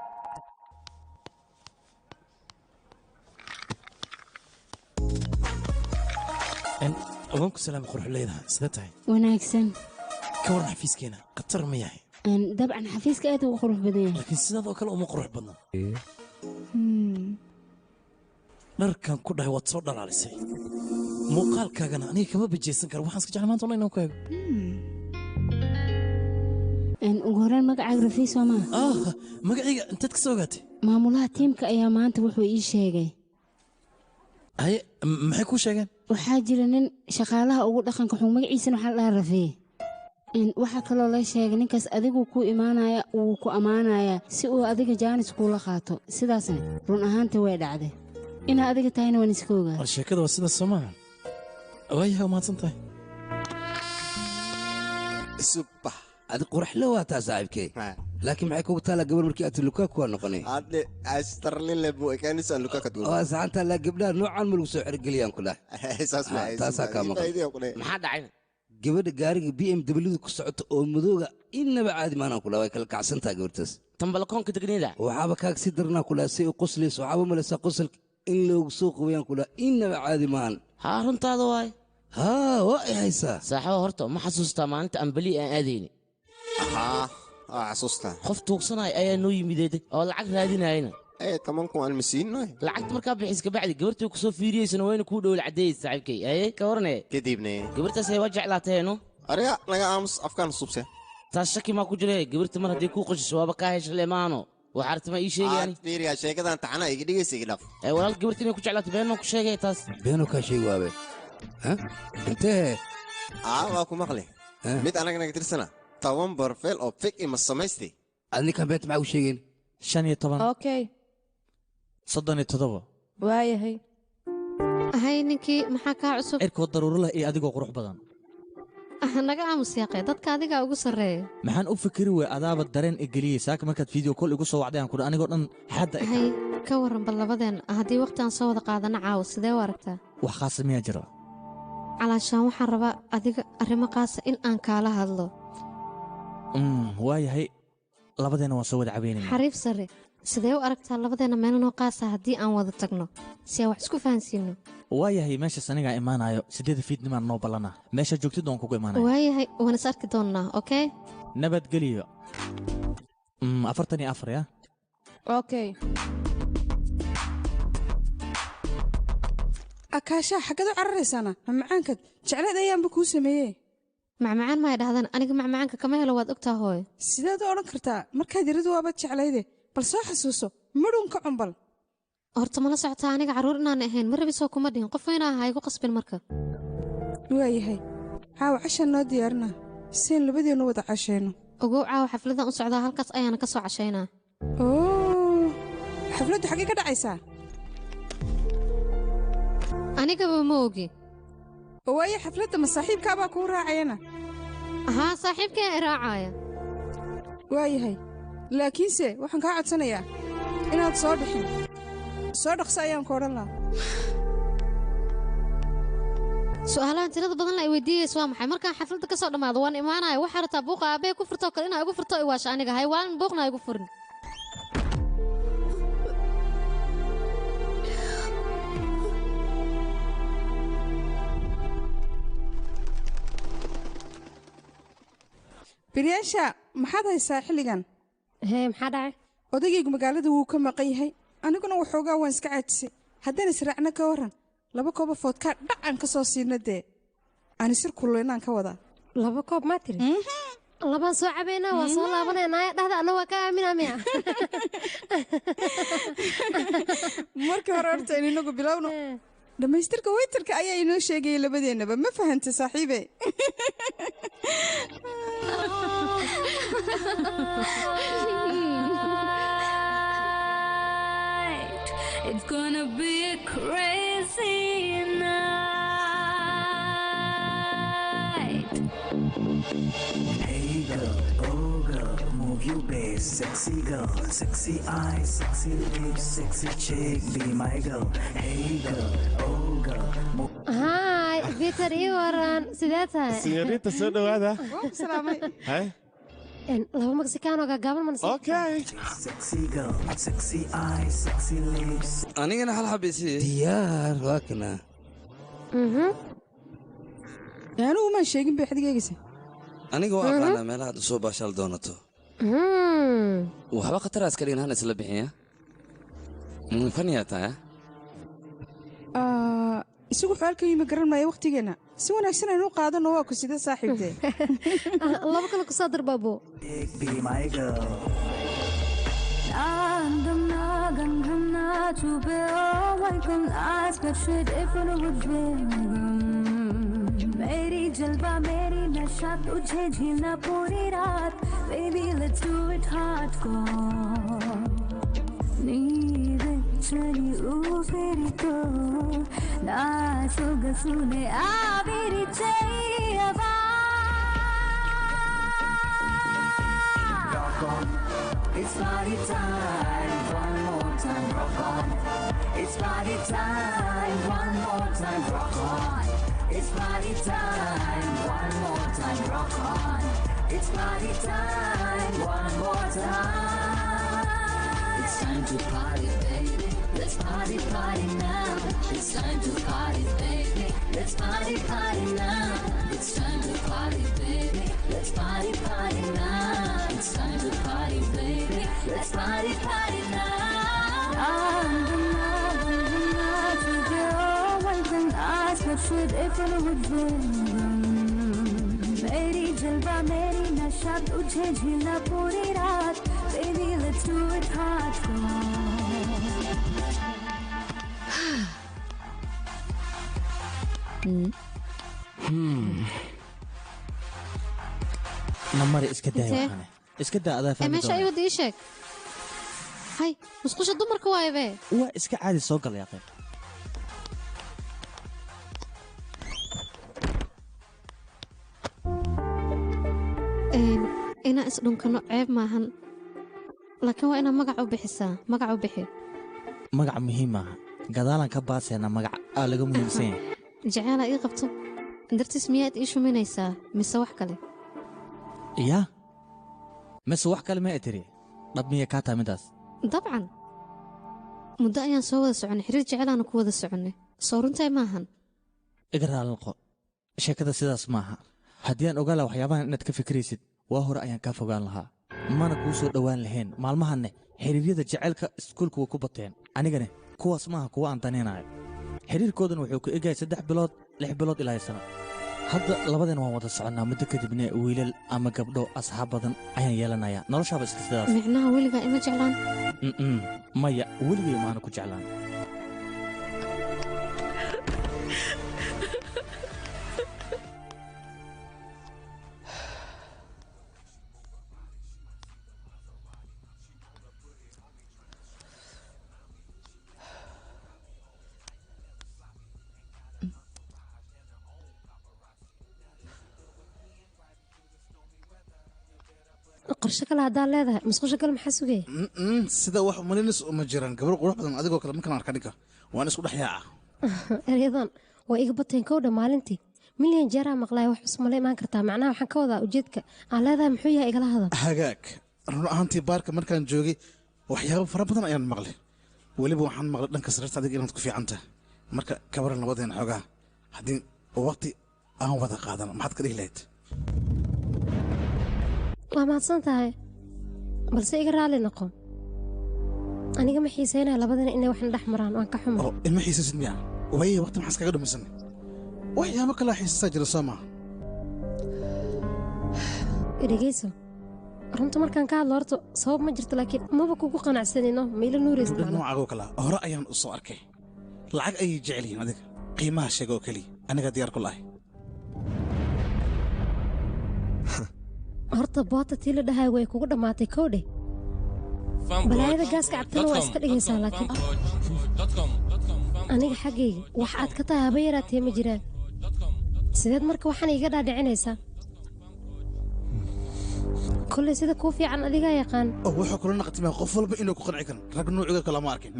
أوانكو سلام قرح ليلها سدتها وناكسن كورن حفيز كينا قطر مياهي dabcan xafiiska aad ugu qurux badan yahay laakiin sidoo kale uma qurux badna dharkan ku dhahay waad soo dhalaalisay muuqaalkaagana aniga kama bajeysan karo waxaan iska jeclay maanta inaan ku eego ugu horreyn magacaaga rafii soo maaha magacayga intaad ka soo ogaatay maamulaha tiimka ayaa maanta wuxuu ii sheegay haye maxay kuu sheegeen waxaa jira nin shaqaalaha ugu dhaqanka xun magaciisana waxaa la dhahaa rafii waxaa kaloo la sheegay ninkaas adigu ku imaanaya wuu ku ammaanayaa si uu adiga jaanis kuula qaato sidaasna run ahaantii way dhacday inaa adiga tahayna waan iska ogaa war sheekada waa sidaas soomaaha waayaha umahadsan tahay subax adi quraxle waa taa saaxiibkey laakiin maxay kugu taala gabar markii aad lukaku waa noqonay hadde astarlile buu ekaanisan lukaku duul waa saxanta la gabdhaha noocan ma lagu soo xirgeliyaan kula taasaa kaa maqan maxaa dhacayna gabadha gaariga BMW ku socoto oo madooga inaba caadi maanaan kula way kala kacsantaa gabartaas tambalakoonka degneeda waxaaba kaaga sii darnaa kula si u qoslayso waxaaba malaysaa qosalka in loogu soo qawayaan kula inaba caadi maahan haa runtaada waay haa waa ay haysaa saaxiibo horta ma xasuustaa maalinta aan beli aan aadayni waa xasuustaa qof tuugsanaya ayaa noo yimideed oo lacag raadinayana tamanku aan masiinay lacagta markaa bixis kabacdi gabartii ku soo fiiriyeysana wayna kuu dhowl cadeeyey saaxiibkay ka warane kadibne gabartaas ay waa jeclaateeno ariga naga aamus afkaan subse taas shaki maa ku jire gabarta mar haddii kuu qoshiso waaba kaa heshle maano waxaa artima ii sheegayaan fiiriya sheekadan taxana iga dhigaysa iga dhaaf walaal gabarta inay ku jeclaatay beenoo ku sheegay taas beenoo kaa sheegi waabe intee waa ku maqli mid anaga naga tirsana 10 barfeel oo fik ima samaystay adninkan beet maxaa u sheegeen 15 okay 37 waayahay ahay ninkii maxaa kaa cusub cirkoo daruuro leh iyo adigoo qurux badan naga aamus yaaqee dadka adigaa ugu sarreeya maxaan u fikiri wey adaaba dareen igeliyey saaka markaad video kol igu soo wacday aan kudha anigoo dhan xadda hay ka warran bal labadeen haddii waqti aan soo wada qaadana caawo sidee u aragtaa wax khaasa miyaa jira calaashaan waxaan rabaa adiga arrimo qaasa in aan kaala hadlo waayahay labadeenna waan soo wada cabeynayna xariif sare sidee u aragtaa labadeenna meelanoo qaasa haddii aan wada tagno si aan wax isku fahansiino waayahay meeshaas anigaa imaanayo 8 fiidnimaan noo ballana meesha joogtid waan kugu imaanaya waayahay waan is arki doonnaa okey nabadgeliyo 44 ya okay akaashaa xaggad u cararaysaana macmacaankad jecleed ayaanba kuu sameeyey macmacaan maay dhahdaan aniga macmacaanka kama helo waad ogtaa hooy sidaad u odhan kartaa markaad yaridu waabaad jeclayde bal soo xasuuso madhuun ka cumbal horta mala socotaa aniga carruur inaan ahayn ma rabisoo kuma dhihin qof weynaa ahaa igu qasbin marka waayahay caawa cashaan noo diyaarina sian labadeennu wada cashayno ogow caawa xafladan u socdaa halkaas ayaana ka soo cashaynaa oo xafladdu xaggee ka dhacaysaa anigaba ma ogi waaye xafladda ma saaxiibkaabaa kuu raacayana haa saaxiibkee i raacaya waayahay laakiinse waxaan kaa codsanayaa inaad soo bixin soo dhaqso ayaan ku odhan lahaa su'aalahan tirada badan la ay weydiiyeysa waa maxay markaan xafladda ka soo dhammaado waan imaanaya waxaa rataa buuqa aabbee ku furtoo kale inaa igu furto i waasha aniga hay waan buuqna igu furin biryaasha maxaad haysaa xilligan maxaa dhacay odagaygu magaalada wuu ka maqan yahay aniguna waxoogaa waan iska caajisay haddaan israacna ka warran 2 kooba foodkaa dhacan ka soo siina dee ani sir kululaynaan ka wadaa 2 koob maa tiri labaan soo cabaynaa waa soo laabanaynaaya dhahda anna waa ka aaminaa miya markii hore horta in inagu bilowno dhammaystirka weytarka ayaa inoo sheegayay labadeennaba ma fahanta saaxiibe It's gonna be a crazy night. Hey girl, oh girl, move your best, sexy girl, sexy eyes, sexy lips, sexy chick, be my girl. Hey girl, oh girl, move. Hi, Peter ii waran sidee tahay Señorita soo dhawaada salaamay hay laba Mexicaano gaagaaban man okay sexy girl, sexy eyes, sexy lips. anigana hal xabisi diyaar waa kana anigu ma sheegin bay xadigeegaysa aniga waa aqaanaa meelaha aad soo baashaal doonato waxba khataraas ka dhigan hana isla bixiya faniyaa tahay isagu xaalka yimi garan maayo waqtigeena si wanaagsan aynu u qaadano waa ku sida saaxiibtee laba kale ku soo dar baabo Be my girl. मेरी जलवा मेरी नशा तुझे झीलना पूरी रात baby let's do it hardcore नींद चली ऊपरी ना सुने आविरी चाहिए Rock on, it's party time. One more time, rock on. It's party time. One more time, rock on. It's party time. One more time, rock on. It's party time. One more time. It's time to party, baby. Let's party, party now. It's time to party, baby. Let's party, party now. It's time to party, baby. Let's party, party now. It's time to party, baby. Let's party, party now. मेरी जलवा मेरी नशा तुझे झीलना पूरी रात baby let's do it hardcore namari iska daa waxaan iska daa adaa fahmi meesha ay wada ii sheeg hay musqusha dumarka waaye waa iska caadi soo gal yaaqay ina isdhunkano ceeb maahan laakiin waa inaa magac u bixisaa magac u bixi magac muhiim ah gadaalan ka baasayna magac laga muhiimsan yahay jacayl ii qabto dartiis miyaad ii shuminaysaa mise wax kale yaa mise wax kale ma tiri dhab miya kaa taa midaas dabcan muddo ayaan soo wada soconnay xiriir jecelaanu ku wada soconnay soo runtaay maahan iga raalaqo sheekada sidaas maaha haddii aan ogaa laha waxyaabahan inaad ka fikiraysid waa hore ayaan kaa fogaan lahaa mana kuu soo dhowaan lahayn maalmahanne xiriiryada jacaylka iskuulka way ku bateen anigane kuwaas maaha kuwa aan danaynayo xiriirkoodana wuxuu ku egahay 3 bilood 6 bilood ilaa sano hadda labadeena waan wada soconnaa muddo kadibna wiilal ama gabdho asxaab badan ayaan yeelanayaa noloshaaba iska sidaas micnaha weligaa ima jeclaan maya weligay maana ku jeclaan qorshe kale haddaad leedahay musqusha kale maxaa sugaya sida wax malinis uma jiraan gabar qurux badan adigoo kale markaan arka dhiga waan isku dhex yaaca eryadan waa iga bateen kowdha maalintii milyan jeeraa maqlaaya wax cusub mala imaan kartaa macnaha waxaan ka wadaa ujeedka aan leedahay muxuu yahay igala hadal hagaag run ahaantii baarka markaan joogay waxyaabo fara badan ayaan maqlay weliba waxaan maqlay dhanka sariirta adiga inaad ku fiican tahay marka kabaran labadeena xoogaa haddii waqti aan wada qaadano maxaad ka dhihi lahayd waa mahadsan tahay balse iga raalli noqo aniga ma xiisaynaya labadana inay waxna dhex maraan waan ka xuma ilma xiisaysid miya waaye waqti maxaas kaga dhumaysan waxyaabo kalaa xiisasaa jira soo maaha dhegeyso runta markaan ka hadlo horta sabab ma jirto laakiin maba kugu qanacsanino mayla nuuraysa noocaago kala hore ayaan u soo arkay lacag ayay jecel yihiin adiga qiimaha sheega oo keliya aniga diyaar ku lahay horta boota tii la dhahay way kugu dhammaatay kowdhe balaayada gaaska cabtana waa iska dhigaysaa laakiin aniga xaggayga wax aad ka tahay haba yaraatee ma jiraan sideed marka waxaan iiga dhaadhicinaysaa kolley sida kuu fiican adigaa yaqaan wuxuu kula naqtimaa qof walba inuu ku qanci karan rag nuuciga kale ma arkin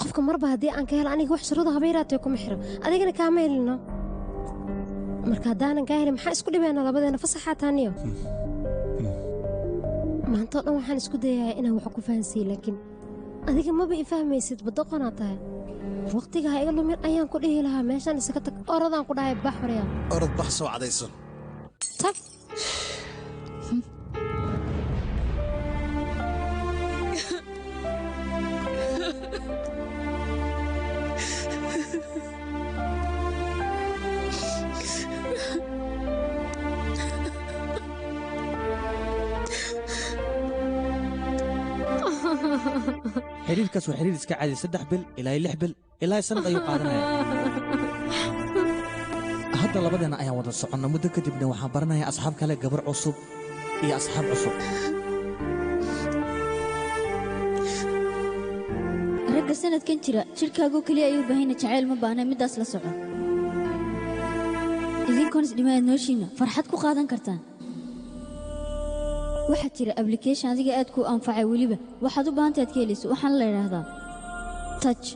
qofka marba haddii aan ka helo aniga wax shuruuda haba yaraatee kuma xiro adigana kaama helino marka haddaanan kaa helin maxaa isku dhibayna labadeena fasaxaa taaniyo maantoo dhan waxaan isku dayayaa inaan wax ku fahansiiye laakiin adiga maba i fahmaysid badoqonaa tahay waqtiga ha iga lumin ayaan ku dhihi lahaa meeshaan isaga tag orodaan ku dhahay bax horyaa orod bax soo cadayso tag xiriirkaas waa xiriir iska caadi 3 bil ilaa 6 bil ilaa sanad ayuu qaadanaya hadda labadeena ayaan wada soconna muddo kadibna waxaan baranayaa asxaab kale gabar cusub iyo asxaab cusub ragga sanadkan jira jirkaagoo keliya ayuu baahayna jacayl ma baahna middaas la soco idinkoon isdhimaad nooshiina farxad ku qaadan kartaan waxaa jira application adiga aad ku anfacay weliba waxaad u baahantahay aad ka helayso waxaana la yidhaahdaa touch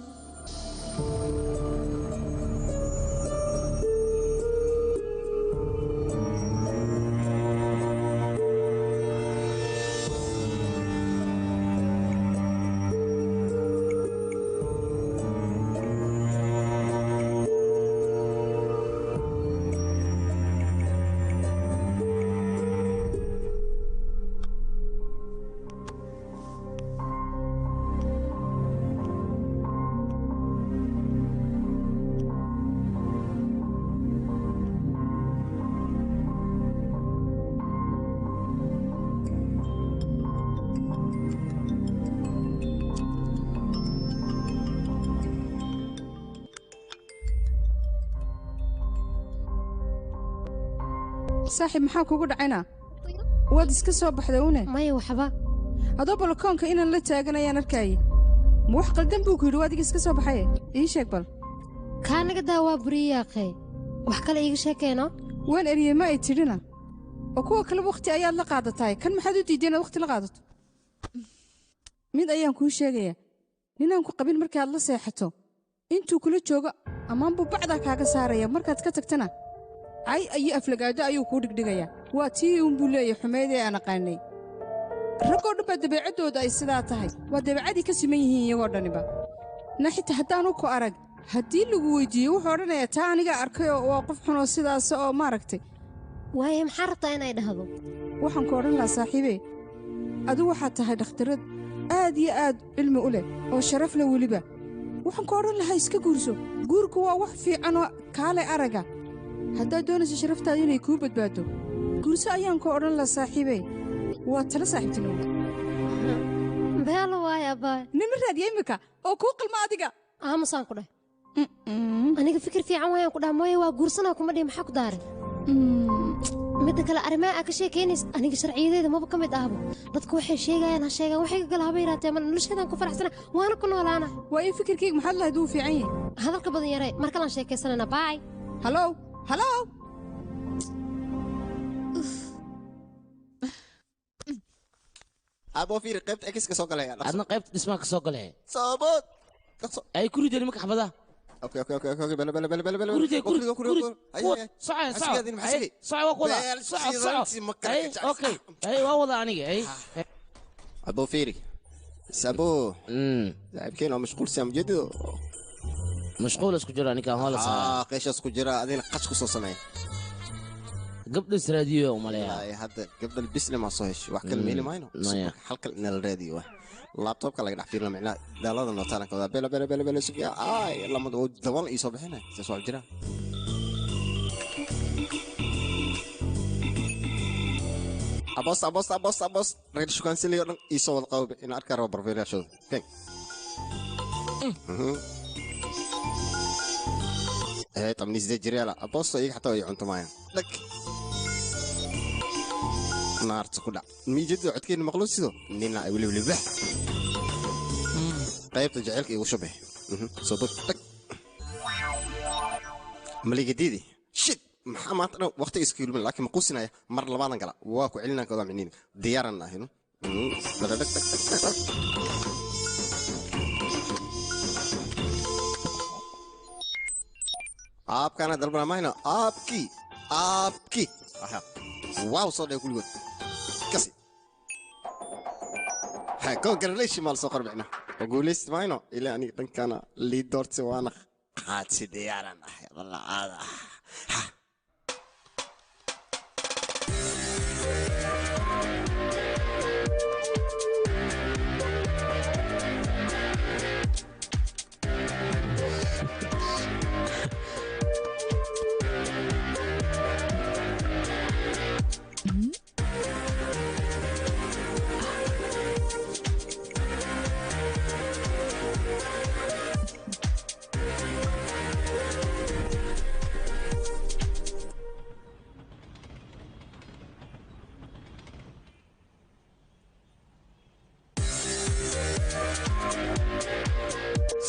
saaxiib maxaa kugu dhacayna waad iska soo baxday une maya waxba adoo balakoonka inaan la taaganayaan arkaaye ma wax qaldan buu ku yidhi waad iga iska soo baxaye ii sheeg bal kaa naga daa waa buriyaaqee wax kale iiga sheekayno waan eriyey ma ay tidhina oo kuwa kale wakhti ayaad la qaadataay kan maxaad u diiday inaad wakhti la qaadato mid ayaan kuu sheegayaa ninaan ku qabin markaad la seexato intuu kula joogo ammaanbuu bacdaa kaaga saaraya markaad ka tagtana cay iyo aflagaado ayuu kuu dhigdhigayaa waa tii uunbuu leeyahay xumaydee aan aqaanay raggoo dhan baa dabeecaddooda ay sidaa tahay waa dabeecadii ka siman yihiin iyagoo dhaniba na xitaa haddaanu ku arag haddii lagu weyddiiyo wuxuu odhanayaa taa anigaa arkay oo waa qof xunoo sidaas oo maaragtay waaye maxaa rabtaa inay dhahdo waxaan ku odhan lahaa saaxiibee adigu waxaad tahay dhakhtarad aad iyo aad cilmi u leh oo sharaf leh weliba waxaan ku odhan lahaa iska guurso guurku waa wax fiicanoo kaale araga haddaad doonayso sharaftaada inay kuu badbaado guurso ayaan ku odhan lahaa saaxiibey waa tala saaxiibtinimo beelo waay abbaay nima raadiya imika oo kuu qalma adiga aamusaan ku dheh aniga fikir fiican waayaan ku dhaha mooye waa guursanaa kuma dhihi maxaa ku daaray midda kale arrimaha aa ka sheekaynaysa aniga sharciyadeeda maba ka mid ahbo dadku waxay sheegayaan ha sheegaan waxay ka gala haba yaraatee ma nolosheedaan ku faraxsana waana ku noolaana waa ii fikirkayga maxaad lahayd uu fiican yahay hadalka badan yaree mar kalaan sheekaysanayna baay halow halow abo fiiri qaybta x ka soo galaya adna qaybta dhismaha ka soo galaya sabad ay ku rideen marka xabadaha اوكي اوكي اوكي اوكي بلا بلا بلا بلا بلا كوري كوري كوري كوري صعب صعب وكذا صعب اوكي اي والله اني اي ابو فيري سابو لاعب كينو مشغول سام جدو مشغول اسكو جرا اني كان هلا قيش اسكو جرا ادين قش كسو سمين قبل الراديو ماليا اي هذا قبل البسله ما صهش wax kale meeli mayno halka in la raadiyo laptopka laga dhax fiirna macna daalada nootaana ka bela bela bela bela sugiya ay lamada oo daban ii soo bixinay soo jira abos reer shukaan siliyo dhan ii soo wada qawbe in arkaa rabo barbeerashada kay طب نزيد جريلا abos iga xataa ay cunto maayaan dak naarta ku dhac miijidu codkeena maqlo sido nina ay wali bax qaybta jaceelka igu shabah soo dad maligadidi shit maxaa maanta dhan waqti iska yulmin laakiin ma qusinaya mar labaadan gala waa ku celinaan kooda miniin diyaaran ahayno aabkana dalbana mayno aabki aha waaw soo dhay kulligood kasi congratulations maal soo qorbixna guulayst mayno ilaa aniga dhankana lii doortay waana qaadsi diyaaran ah yalla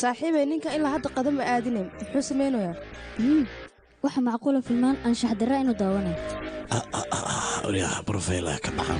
saaxiibay ninka ilaa hadda qadama aadinay muxuu samaynayaa waxa macquula filmaan anshax darra inuu daawanayo وريها بروفيلها كبحان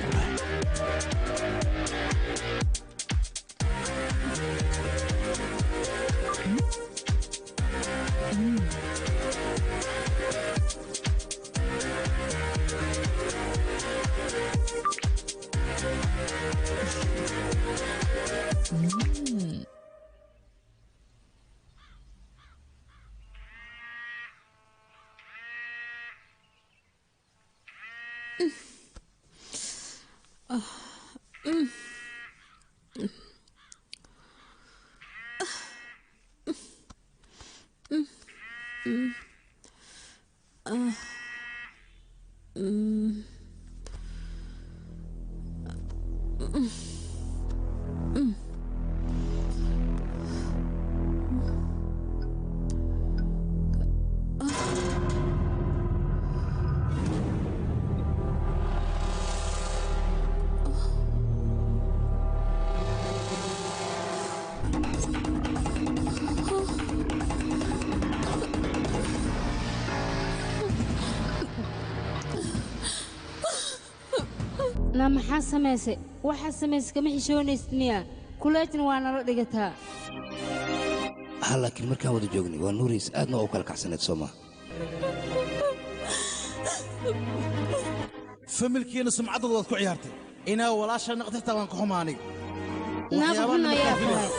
لا maxaa samaysay waxa samaysay kama xishoonaysiya kuleetna waa nala dhigataa laakiin markaan wada joognay waa nuuriis aadna u kala kacsaneed Soomaa familkiina sumcadooda waad ku ciyaartay inaa walaasha naqdirta waan ka xumaanay naabuna yaa tahay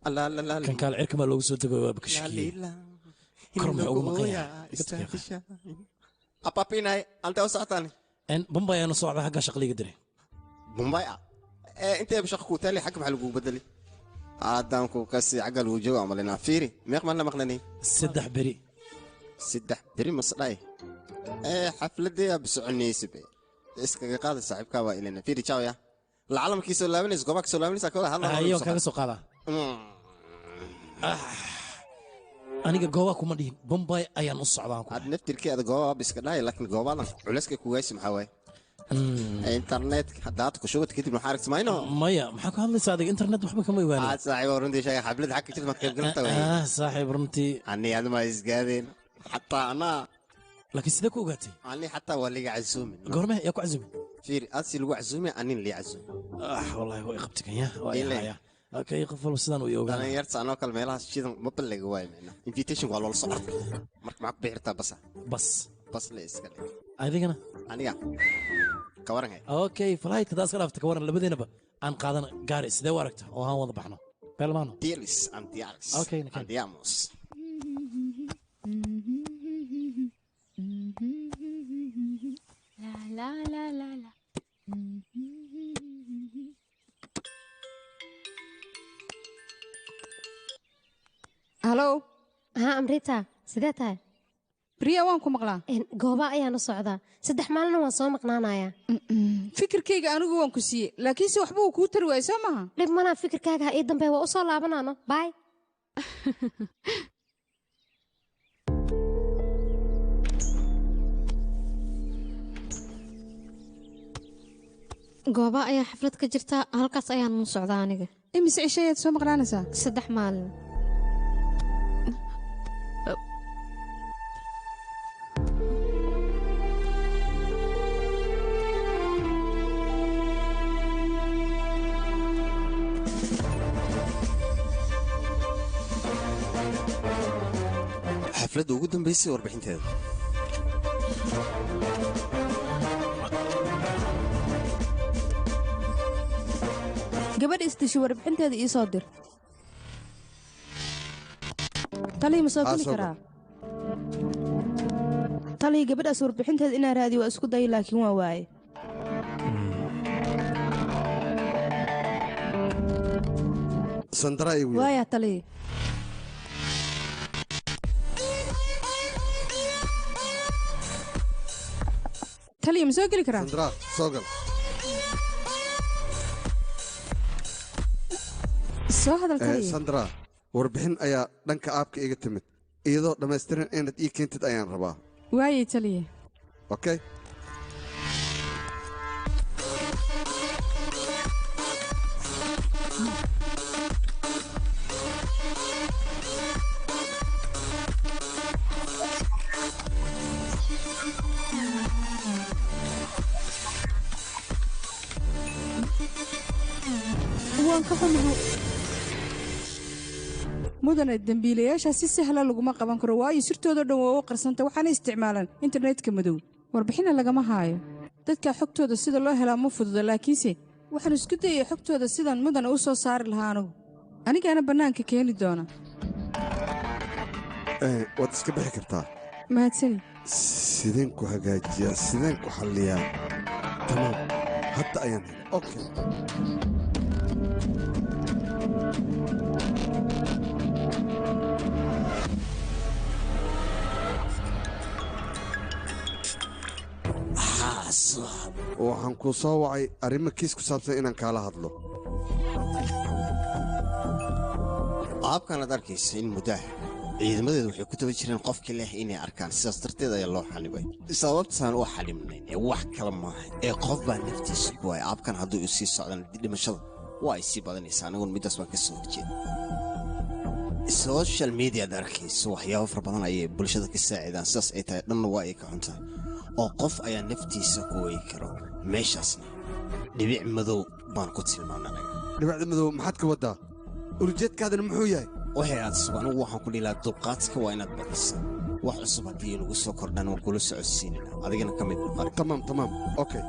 لا لا لا كان قال عرك ما لو سو دغ بكشكي كرم ugu maqaya apa pinay anta usatani ان بومباي انا socda xagga shaqliga diray بومباي انت بشق ku tali xag maxal ugu badali aadan ku kasi agal uu joogo amalina fiiri meeq man la maqnani saddex beri masday xafladii absoconaysi be iskaga qaad saaxiibka waa ilaa fiiri ciao ya la calamkiisa laabanis gobak soo laabanis ka wada hadla ayo kaga soo qaada aniga goobaa kuma dhihin bombay ayaan u socdaa aad naftirkeeda goobaa biska dhahay laakiin goobadan culayska kugaaysi maxaa waaye internet hadaad ku shubad kadib maxaa aragti mayno maya maxaa ku hadlaysaa adiga internet waxba kama ogaanay saaxiib runtii sheegay xablad xaq jirta ma qayb galanta way saaxiib runtii ani aad ma isgaadeen xataa ana laakiin sidee ku ogaatay ani xataa waa liga casuumin goorma yaa ku casuumin fiir aad si lagu casuumay anin li casuum wallahi way qabtikaya waa yahay okay qofal sidaan u yoogaa ana yarta anoo kale meelaha shidan ma ballaga waay meena invitation waa loo socod marka ma ku bixirtaa bas la iska dhig adigana aniga kawaran okay flight kadaas ka dhaafta kawaran labadeenaba aan qaadan gaari sidee u aragta oo aan wada baxno belmano dialis andialis okay andiamos la la la la halo haa amrita sidee tahay riya waan ku maqlaa gooba ayaan u socdaa 3 maalina waan soo maqnaanayaa fikirkayga anigu waan ku siiyey laakiinse waxba uu kuu tari waayey soo maaha dhib manaa fikirkaaga ii dambe waa u soo laabanaano baay gooba ayaa xaflad ka jirta halkaas ayaan u socdaa aniga imise cishayaad soo maqnaanaysaa 3 maalin xafladda ugu dambaysay warbixinteeda gabadha isdishay warbixinteeda ii soo dir talii ma soo geli karaa talii gabadhaas warbixinteeda inaan raadiyo waa isku dayo laakiin waa waaye waaya talii talii ma soo geli karaa sandra soo gal soo hadal talii sandra warbixin ayaa dhanka aabka iga timid iyadoo dhammaystiran inaad ii keentid ayaan rabaa waayey taliye okay mudane dembiilayaasha si sahla laguma qaban karo waayo sirtooda dhan waa u qarsanta waxaana isticmaalaan internetka madow warbixinna lagama haayo dadka xogtooda sida loo helaa ma fududa laakiinse waxaan isku dayay xogtooda sidaan mudane u soo saari lahaa anugu anigaana bannaanka keeni doona waad iska bixi kartaa mahadsani sideen ku hagaajiyaa sideen ku xalliyaa tamaam hadda ayaan helay okay waxaan kuu soo wacay arrimo kiis ku saabsan inaan kaala hadlo qaabkanaad arkaysa in muddaah ciidamadeedu waxay ku taba jireen qofkii leh inay arkaan sidaas darteed ayaa loo xanibay sababtaan u xanibnayn ee wax kale maaha ee qof baa naftiisa ku waay aabkan hadduu u sii socdaan dhimashada waa ay sii badanaysaa anigun middaas baan ka soo horjeeda social mediaad arkayso waxyaabo fara badan ayay bulshada ka saacidaan sidaas ay tahay dhanna waa ay ka xuntahay oo qof ayaa naftiisa ku weyi karo meeshaasna dhibic madow baan ku tilmaamnay dhibicda madow maxaad ka waddaa urujeedkaadana muxuu yahay waxay aad sugo anigu waxaan ku dhihi lahaa dulqaadka waa inaad badisa wax cusub haddii nagu soo kordhaan waan kula socodsiinina adigana ka mid noqon tamaam okay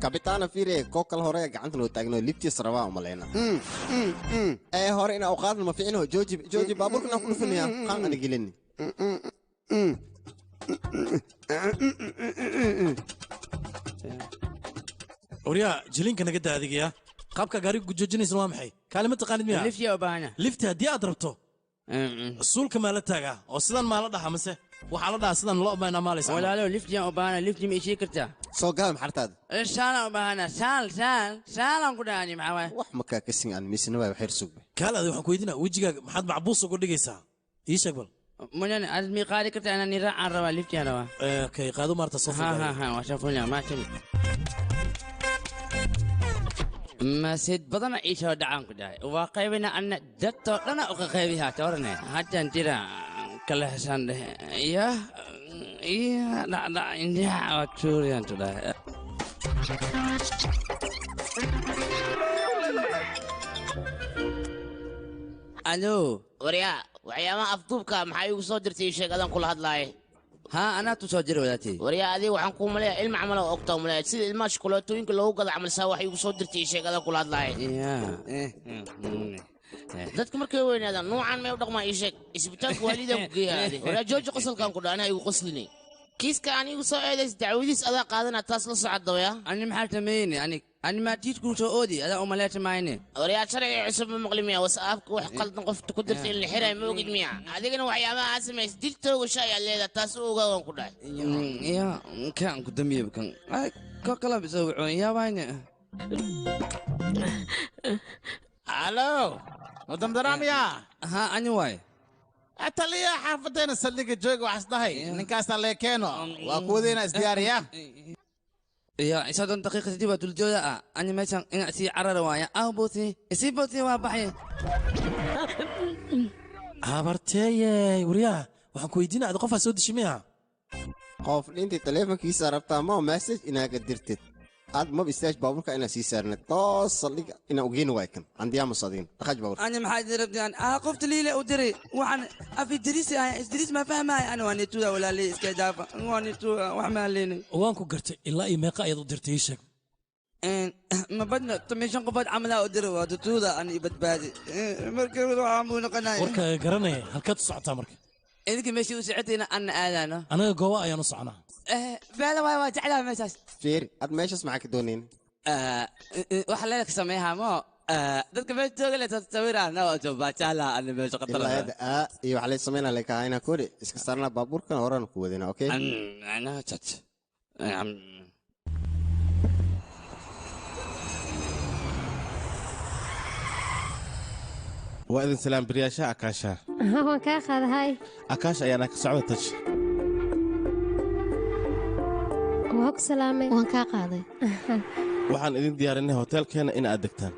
kabitaana fiire koo kale hore gacanta noo taagno libtiis rabaa umaleyna ee hore inaa u qaadan ma ficino jooji baabuurkana ku dhufinaya qaan ana gelini waryaa jiliinka naga daadigaya qaabka gaariga gujoojinaysan waa maxay kaali ma taqaanid miya lifti u baahanya lifti haddii aad rabto suulka maa la taagaa oo sidan maa la dhaha mase waxaa la dhahaa sidan loo baana maalaysa walaalo liftiyan u baahana lifti ma ishii kartaa soo gaal maxartaada shaalan u baahana shaalan ku dhahani maxaa waay wax makaa ka sin aan miisna waa xeer sugbe kaalaadi waxaan ku weydiinaa wejigaaga maxaad macbuus ugu dhigaysaa ii sheeg bal mujani aad mi qaadi kartaa inaan ni raacaan rabaa liftiyan rabaa okay qaado maarta soo waa shafunya maashan masid badana iisoo dhacaan ku dhahay waa qaybina anna dadtoo dhana uka qaybihaa toorne haddaan jira kala xisaan dhehe iya dhacdhac indhaha waa kuuriyaan tu dhahay alo waryaa waxyaabaha afduubka maxaa igu soo dirtay sheegadan kula hadlaaye ها أنا تصدر ولاتي وريا هذه وحن كوم ملأ علم عمله أكتر ملأ سيد الماش كلاتوين كله قضى عمل سوا حيو صدر تيشة كذا كل هذا لاي ذاتك مركي وين هذا نوعا ما يبدأ ما يشك إسبتك والدة وكيه هذه ولا جوج قصل كان كله أنا يقصلني كيس كان يوصل هذا تعويض هذا قادنا تصل صعد ضويا أنا محل تميني أنا ما تيجي تقول سعودي هذا أملات معيني وريا شرع عصب مغلمية وسقافك وحقلت نقف تقدر في الحرة موجود ميا هذه كانوا وحياة اسمه ديلتو وشاي اللي ذا تاسو وقوم كله يا كان قدامي بكان كلا بيسوي يا وين الو ودم دراميا ها أنا واي أتليا حافتين السلك الجوج وحصدهي نكاس اللي كانوا وأكودين إزدياريا يا إسادون دقيقة تجيبها تلجوجا أنا مثلا إن أسي عرر وايا أو بوتي إسي بوتي وابحي habarteeye wariyaa waxaan ku weydiinaa ad qofaa soo deshi miya qof intii taleefankiisa rabtaa ma message inaaga dirtid aad ma bistaaj baaburka inaa sii saarnad toos saldhig inaa ogeyn waay kan candiyaa masadiin dhaqaaj baabur أنا محاجة ربني أنا قفت ليلة ودري وعن أفي دريس دريس ما فاهمها أنا واني تودا ولا لي إسكاجافة واني تودا وحمال ليني waan ku gartay ilaa iyo meeqa ayaad u dirtay ii sheeg ما بدنا تمشي قبض عملها ودري وتودا أنا يبدبادي مركب وعمونا قناي warkaaga garanaya halkaad u socotaa marka إذا ماشي وسعتنا أنا آذانا anaga gooba ayaan u soconaa فعلا واي تعالى مساس fiiri ad meeshas maxaa ka doonayn waxa leelka sameeyaa ma dadka meesha jooga le tasawirana oo joobaatala aan meesha qatar ilaa hada iyo waxa la sameynaa leeka ina koori iska saarna baabuurkan horaan ku wadina okay ana chat وإذن سلام برياشة أكاشا وان كا خذ هاي أكاش أيانا كسعودة تج وهك سلامي وان كا قاضي waxaan idin diyaarinay hotelkeena in aad degtaan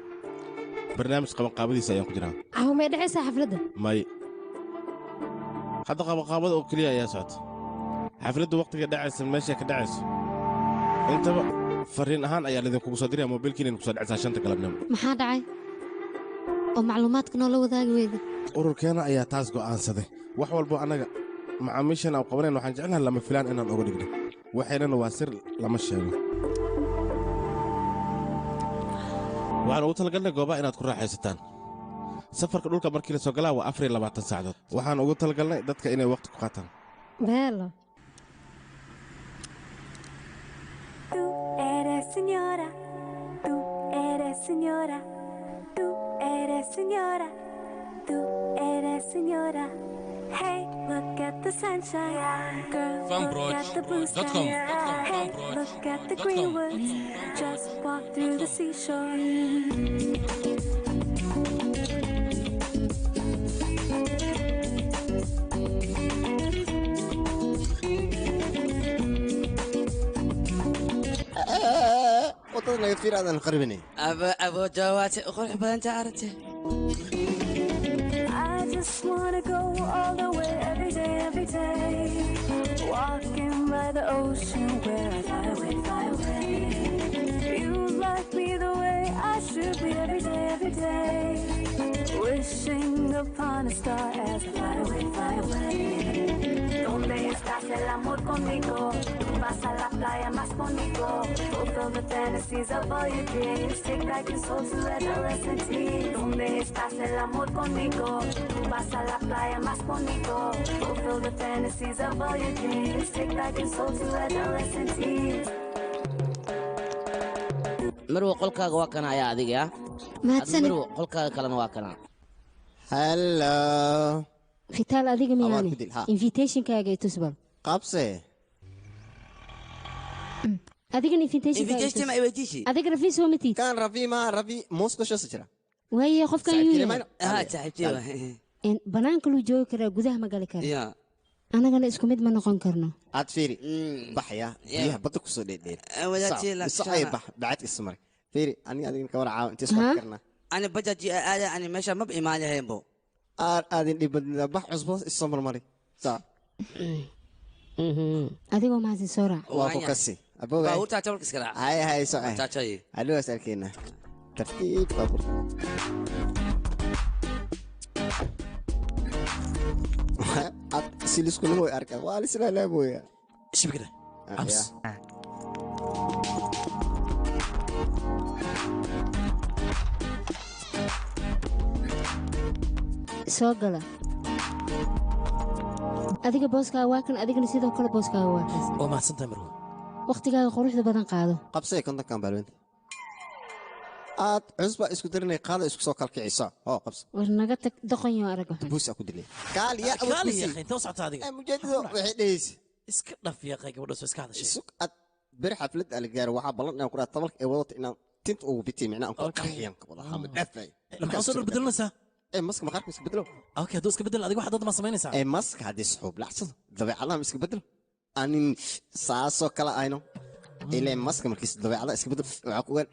barnaamij qabanqaabadiisa ayaan ku jiraa ahu may dhacaysaa xafladda may hadda qabanqaabada oo keliya ayaa socota xafladdu waqtiga dhacaysa meesha ka dhacayso intaba fariin ahaan ayaa idinkugu soo diraya moobilkiina idinku soo dhacaysaa 5 galabnimo maxaa dhacay oo macluumaadka noola wadaagi weyda ururkeena ayaa taas go'aansaday wax walbo annaga macaamiishan aan qabanayn waxaan jeclahay lama filaan inaan uga dhigno waxaynana waa sir lama sheego waxaan ugu talagalnay goobaha inaad ku raaxaysataan safarka dhulka markii la soo galaa waa 24 saacadood waxaan ugu talagalnay dadka inay waqti ku qaataan beelo señora, tú eres señora, tú eres señora, tú eres señora. Hey, look at the sunshine, girl, look at the blue sky. Hey, look at the green woods, just walk through the seashore. wadada naga fiir aadan qaribinay أبو جواتي أخرج بدن تعرته I just wanna go all the way every day. Walking by the ocean where I fly away. You like me the way I should be every day. Wishing upon a star as I fly away. ¿Dónde estás el amor conmigo? Tú vas a la playa más bonito. Fulfill the fantasies of all your dreams. Take back your soul to adolescent teen. ¿Dónde estás el amor conmigo? Tú vas a la playa más bonito. Fulfill the fantasies of all your dreams. Take back your soul to adolescent teen. marwo qolkaaga waa kana ayaa adiga mahadsanid marwo qolkaaga kalena waa kana hello khitaal adiga Abaal miyaani ku dil, ha. invitationkaaga i tus bal qabse adigana Invitation invitationkaaga ma iweydiishi? adiga rafi soo matid kan rafi ma rafi moosku shasa jira waaye qofkan Saaxiibkii yuu mayno? Ah, saaxiibkii waa. banaanka luu joogi karaa gudaha ma gali kara ya anagana isku mid ma noqon karno aad fiiri baxaya biyaha badda kusoo dheedheen wadaadtii la ay bax bacad ismar fiiri aniga adigin ka war caawa intii soo karna ani bajaji aada ani meesha mab imaan lahaynbo aadin dhibadnida bax cusbo isoo marmari saa adigoo mahadsan soo raac waa ku kasi aboga baabuurtaa tabalka iska raac hay hay soo ay taacay adoo sarkeena tartiib baabuur ad silisku nimo arka waa lisla laaboya shibkada abs soo gala adiga booskaaga waa kan adigana sidoo kale booskaaga waa kaas waa mahadsantahay marwo waqtigaaga quruxda badan qaado qabsay kontonkan baalweynta aad cusba isku darinay qaada isku soo kalkicisa oo qabs war naga tag doqonyo arag waxaan buus ku dilay kaal ya kaali ya akhi intoo socota adiga mujeedado waxay dhehaysa iska dhaf ya akhi gabadha soo iska hadashay sug ad bir xaflad al gaar waxa ballan inaan ku raa tabalka ee wadata inaan tint ugu bitay macnaa aan ku qaxiyaan ka wada xamad dhafay maxaa soo bedelanaysaa maska maqaarka iska bedelo okay hadduu iska bedel adiga waxa dad ma samaynaysaa maska haddii suxuub lacsado dabeecadaha iska bedelo anin saasoo kale ayno ilaa maska markiis dabeecada iska bedelo waxaa ku gaan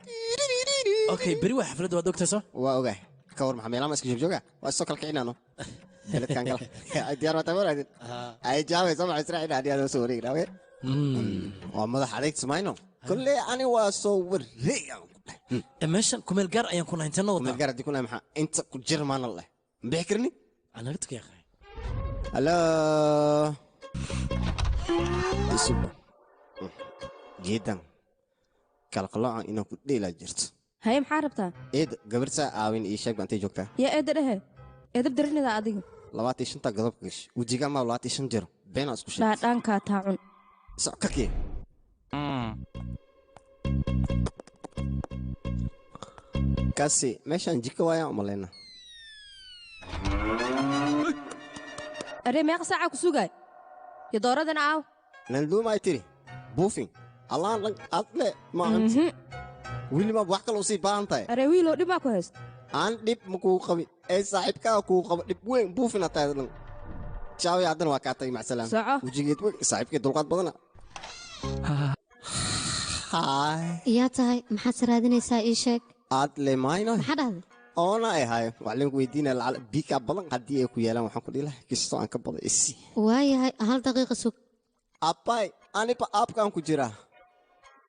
okay beri waa xafladda waad ogtayso waa ogahay ka war maxaa meelaha iska jooga waa soo kala kicinaano heladkan gal ay diyaar wata waraadin ay jaaway sama israaciil hadii aad soo wareegna okay waa madax adeeg samayno kulle ani waa soo wareegan meeshan kumeel gaar ayaan ku nahay intana wada kumeel gaar hadii ku nahay maxaa inta ku jir maana leh bixi karni anaga tagay akhay halo isub geedan kalqaloocan inaan ku dheelaa jirto haye maxaa rabtaa eed gabartaa aawin iyo sheeg baa intay joogtaa yaa eedda dhehe eedab darinida adiga 25 godobka gash wajiga ma 25 jiro been isku sheeg dhaadhaankaa taacun soc ka keen kasi meeshaan jika waayaan umalayna aree meeqa saacaa ku sugaay iyo dooradana aaw nanduumaay tiri buufin allaan dhan aad le maanta wiliba wax kale usii baahan tahay aree wiiloo dhib maa ku haysta aan dhib ma kuu qabin ee saaxiibkaa kuu qabo dhib weyn buufina tahay dhan jaawi haddana waa kaa tagay macsalaam wejigeed weyn saaxiibkee dulqaad badana yaa tahay maxaad saraadinaysaa ii sheeg aad le mayno maxaa dhahday oona ay hayo wax leen weydiinaya lacala biikaa badan haddii ay ku yeelaan waxaan ku dhihi lahay kistoo aan ka bado isi waayahay hal daqiiqa sug abbay aniba aabkaan ku jiraa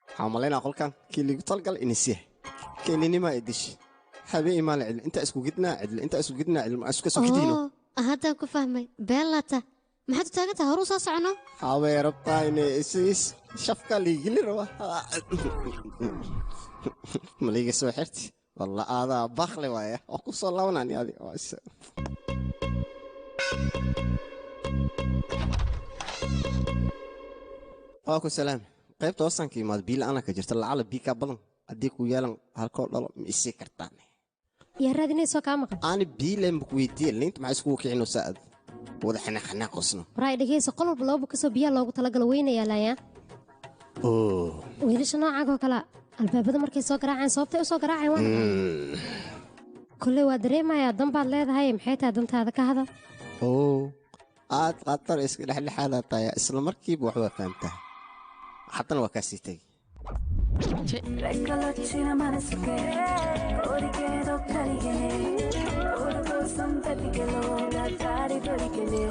waxaan malaynaa qolkan kii liigu talgal inisiya keeninima ay dishi habeen imaan cidli intaa isku gidnaa cidli intaa isku gidnaa cidli ma isku soo gidino haddaan ku fahmay beelata maxaad u taagan tahay horuu soo socono hawee rabtaa inay isiis shafka liigili raba maliiga soo xirti walla aadaa bakle waaya oo ku soo laabanani adi waa ku salaam qaybta hoosanka imaad biila ana ka jirta lacala biikaa badan haddii ku yeelan halkoo dhalo ma isii kartaan yaa raadinaysoo kaa maqan ani biilen ku weydiiye liinta maxaa iskugu kicino saad wada xanaaq qosno waraay dhegeysa qol walba laba kasoo biyaa loogu talagalo weynayaa laayaan wiilasha noocaagoo kala albaabada markay soo garaaceen sababtay u soo garaaceen waa kulley waa dareemayaa danbaad leedahay maxay tahay dantaada ka hada aad qatar iska dhexdhexaada tahay isla markiiba waxbaa fahamtaa haddana waa kaa sii tegi రెక్కలొచ్చిన మనసుకే కోరికేదో కలిగే తోడు కోసం వెతికెలోగా దారి దొరికెలే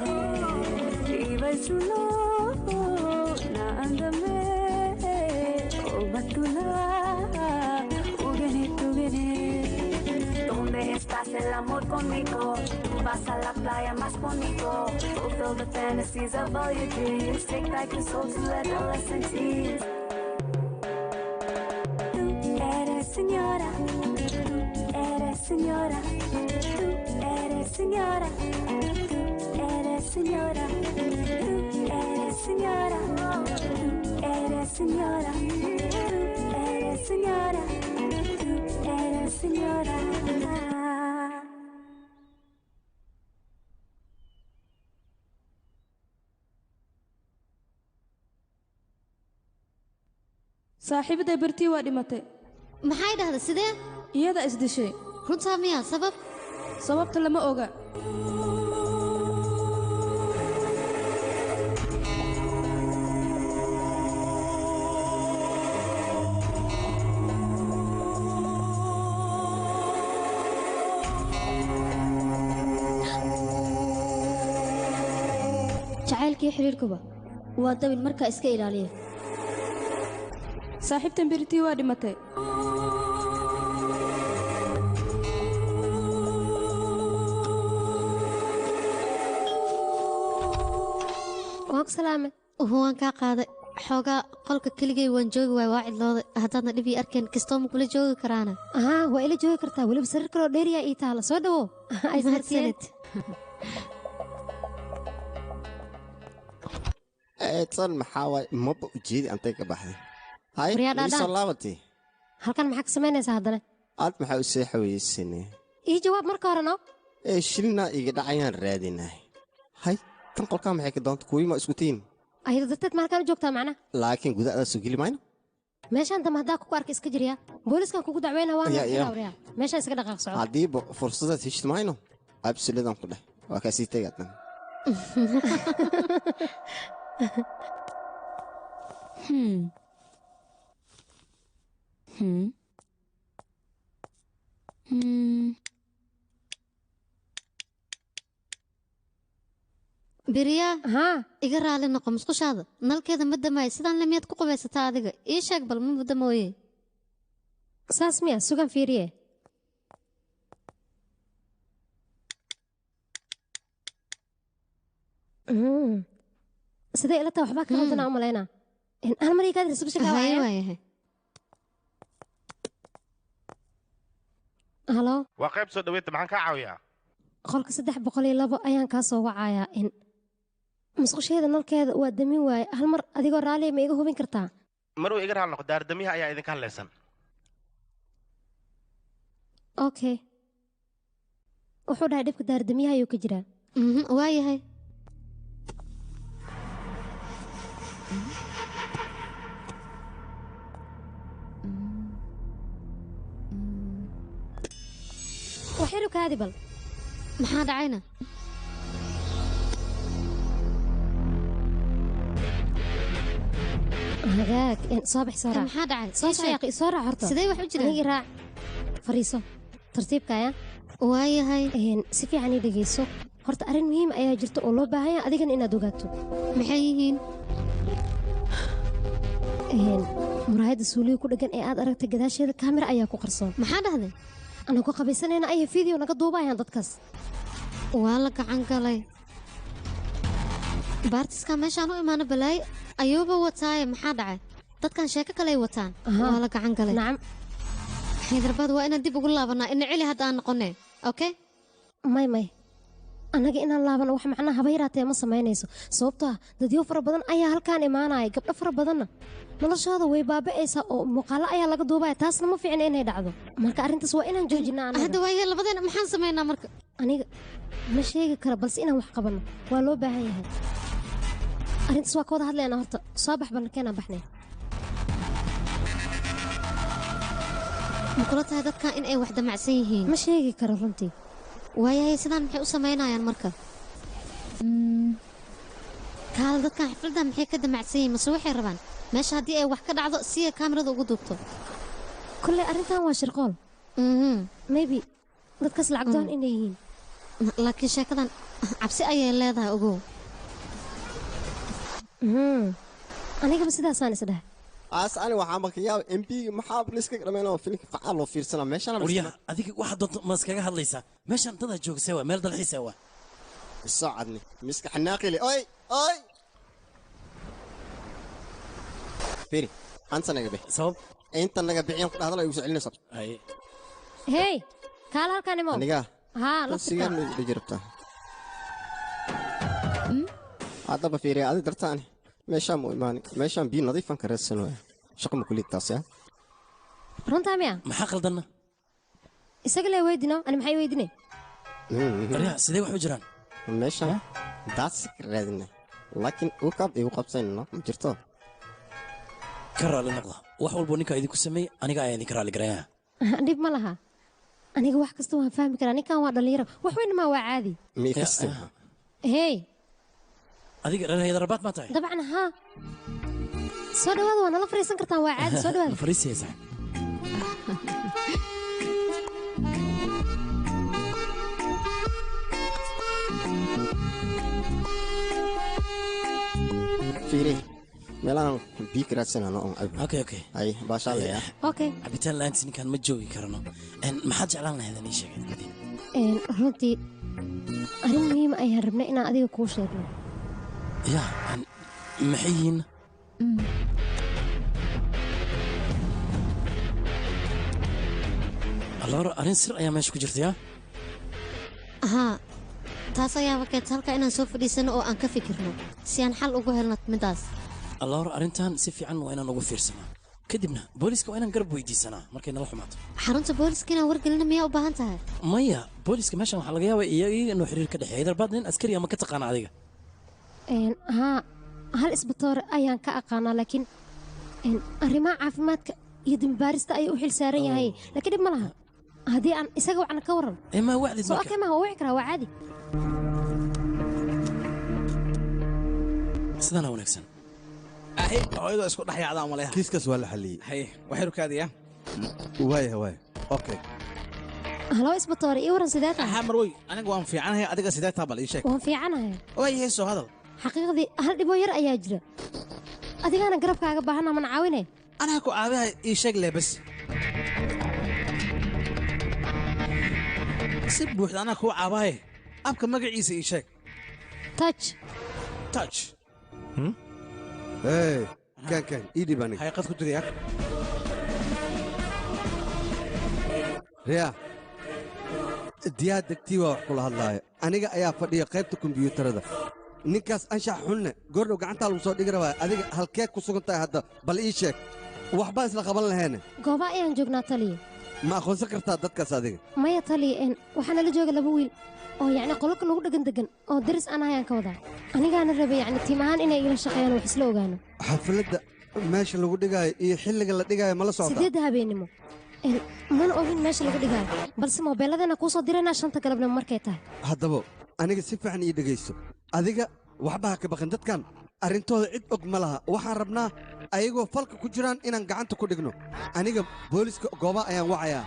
ఈ వయసులో నా అందమే ఓ బతులా ఊగనే తుగనే ¿Dónde estás el amor conmigo? Tú vas a la playa más bonito Fulfill the fantasies of all your dreams Take back your soul to adolescent years Señora, eres señora, tú eres señora, tú eres señora, tú eres señora, tú eres señora, tú eres señora, tú eres señora. saaxiibaday bartii waa dhimatay maxay dhahday sidee iyada isdishay runtaa miyaa sababta lama oga jacaylkii xiriirkuba waa dabin markaa iska ilaaliya saaxiibtan beritii waa dhimatay waan ku salaamay waan kaa qaaday xoogaa qolka keligay waan joogi waay waa cidlooday haddaadna dhib ii arkeen kastoo ma kula joogi karaana waa ila joogi kartaa weliba sariir kaloo dheeriyaa ii taala soo dhawo tan maxaa waay maba ujeedi antay ka baxday hay soo laabatay halkan maxaa ka samaynaysaa haddana aad maxaa u seexaweysane ii jawaab marka hore no shilna iga dhacayaan raadinahay hay tan qolkaa maxay ka doonta kuwiima isku tihin ayada darteed ma halkaan u joogtaa macna laakiin gudadaa soo geli mayno meeshaan dambe haddaa kuku arka iska jiryaa booliskan kugu dacweyna waa meeshaan iska dhaqaaq soco haddiiba fursadaad heshid mayno absulidan ku dheh waa kaa sii tegaadna beriyaa iga raali noqo musqushaada nalkeeda ma damaayo sidaan lamiyaad ku qubaysataa adiga ii sheeg bal ma muddo mooye saas miya sugan fiiriye sidee ila taa waxbaa kala danaa u malaynaa hal mar ikaad risbashakaawayahay halo waa qayb soo dhaweynta maxaan kaa caawiyaa qolka 302 ayaan kaa soo wacayaa in musqusheeda nalkeeda waa damin waaye hal mar adigoo raaliya ma iga hubin kartaa maruu iga raal noqo daardamiyaha ayaa idinka hadlaysan okay wuxuu dhahay dhibka daardamiyaha ayuu ka jiraa waayahay waxaynu kaadi bal maxaa dhacayna hagaag soobax soo raac maxaa dhacay soo shaaqi soo raac horta sidee wax u jiraan anigi raac fariiso tartiibkaya waayahay si fiican ii dhegeyso horta arrin muhiim ayaa jirta oo loo baahan yahay adigana inaad ogaato maxay yihiin muraayadda suuliga ku dheggan ee aad aragtay gadaasheeda kaamira ayaa ku qarsoon maxaa dhahday anagoo qabaysanayna ayaa fiideo naga duubayaan dadkaas waa la gacan galay baartiska meeshaan u imaano balaayo ayuuba wataaye maxaa dhacay dadkan sheeko kaley wataan waa la gacan galay nacam xaydarbaad waa inaan dib ugu laabanaa ina celi hadda aan noqonee okay may annaga inaan laabano wax macnaha haba yaraatee ma samaynayso sababtoo ah dadyo fara badan ayaa halkaan imaanaya gabdho fara badanna noloshooda way baaba'aysaa oo muuqaalo ayaa laga duubaya taasna ma fiicna inay dhacdo marka arrintaas waa inaan joojinaa hadda waaye labadeena maxaan samaynaa marka aniga ma sheegi karo balse inaan wax qabanno waa loo baahan yahay arrintaas waa ka wada hadlaynaa horta soo bax balkeenaan baxnay ma kula tahay dadkan in ay wax damacsan yihiin ma sheegi karo runtii waayahay sidaan maxay u samaynayaan marka kaal dadkan xafladda maxay ka damacsan yihiin mase waxay rabaan meesha haddii ay wax ka dhacdo si ay kaamirada ugu duubto kulley arrintan waa shirqool maybe dadkaas lacag doon inay yihiin laakiin sheekadan cabsi ayay leedahay ogow anigaba sidaasaan isdhahay ani waxaa makayaaba mbiga maxaa liska dhammayn oo filimka facaal loo fiirsanaa meeshana waryaha adiga waxaad doonto ma iskaga hadlaysaa meeshaan dadaa joogsee waa meel dalxiisee waa isoo cadni miska xanaaqile oy firi anta naga bix sabab inta naga bixiyaan ku dhahdala igu soo celinaysa hey kaal halkaan imo aniga haa laftiga jirta haddaba fiiri adi dartaani meeshaan mu imaani meeshaan biyo nadiifan ka raadsan waaya shaqo ma kulid taas yaa runtaa miya maxaa qaldanna isaga lee weydino ani maxay weydine waryaha sidee wax u jiraan meeshaan daasi ka raadina laakiin uu kaab igu qabsanayno ma jirto ka raali noqda wax walbo ninka idinku sameey aniga ayaa idinka raali garaya dhib ma laha aniga wax kasta waan fahmi karaa ninkan waa dhalinyaro wax weyn ma waa caadi hey adiga reer rabaad ma tahay dabcan ha soo dhawaada waa nala fariisan kartaan waa caadi soo dhawaada fariisaysa fiiri meelaan biik raadsanano on ab okay okay ay baashaalaya okay cabitaan laantis ninkan ma joogi karano maxaad jeclaan lahayd inay sheegad kadib runtii arrin muhiim ayaan rabnay inaan adiga kuu sheegno ya maxay yihiin alloor arrin sir ayaa meesha ku jirta ya haa taas ayaaba keenta halka inaan soo fadhiisano oo aan ka fikirno si aan xal ugu helno midaas alloor arrintan si fiican waa inaan ugu fiirsanaa kadibna booliiska waa inaan garab weydiisanaa markay nala xumaato xarunta booliiska inaan wargelina miyaa u baahan tahay maya booliiska meeshan waxaa laga yaabaa iyaga inuu xiriir ka dhexeeya darbaad nin askari ama ka taqaana adiga haa hal isbitoore ayaan ka aqaanaa laakiin arrimaha caafimaadka iyo dambibaarista ayuu u xil saaran yahay laakiin dhib ma laha haddii aan isaga wacna ka waran ma wacdid soo okay ma waa wici karaa waa caadi sidana wanaagsan ahe hooyada isku dhex yaacdaa maleeha kiiskaas waa la xaliyey haye waxay rukaadiya waaya okay halo isbitoore ii waran sidee tahay marwey aniga waan fiicanahay adiga sidee tahay bal ii sheeg waan fiicanahay waayahay soo hadal xaqiiqdii hal dhiboo yar ayaa jira adigaana garabkaaga baahanaa mana caawine anaa ku caawihay ii sheeg lee bas si buuxda anaa kuu caabahay abka magaciisa ii sheeg touch kan ii dhib aniga hayqad ku jira yaa riyaa diyaa degtii waa wax kula hadlaayo aniga ayaa fadhiya qaybta kombiyuutarada ninkaas anshax xunne goordhow gacantaa lagu soo dhigi rabaa adiga halkeed ku sugan tahay hadda bal ii sheeg waxbaan isla qaban laheene gooba ayaan joognaa taliya ma aqoonsan kartaa dadkaas adiga maya taliya waxaana la jooga laba wiil oo yacni qolka nagu degan oo daris aan ahayaan ka wadaa anigaana rabay yacni tiim ahaan inay igala shaqeeyaan wax isla ogaano xafladda meesha lagu dhigaayo iyo xilliga la dhigaayo ma la socdaa 8 habeenimo mana ogin meesha lagu dhigaayo balse moobeeladana kuu soo diraynaa 5 galabnimo markay tahay haddaba aniga si fiican ii dhegayso adiga waxba ha ka baqan dadkan arrintooda cid og ma laha waxaan rabnaa ayagoo falka ku jiraan inaan gacanta ku dhigno aniga booliska gooba ayaan wacayaa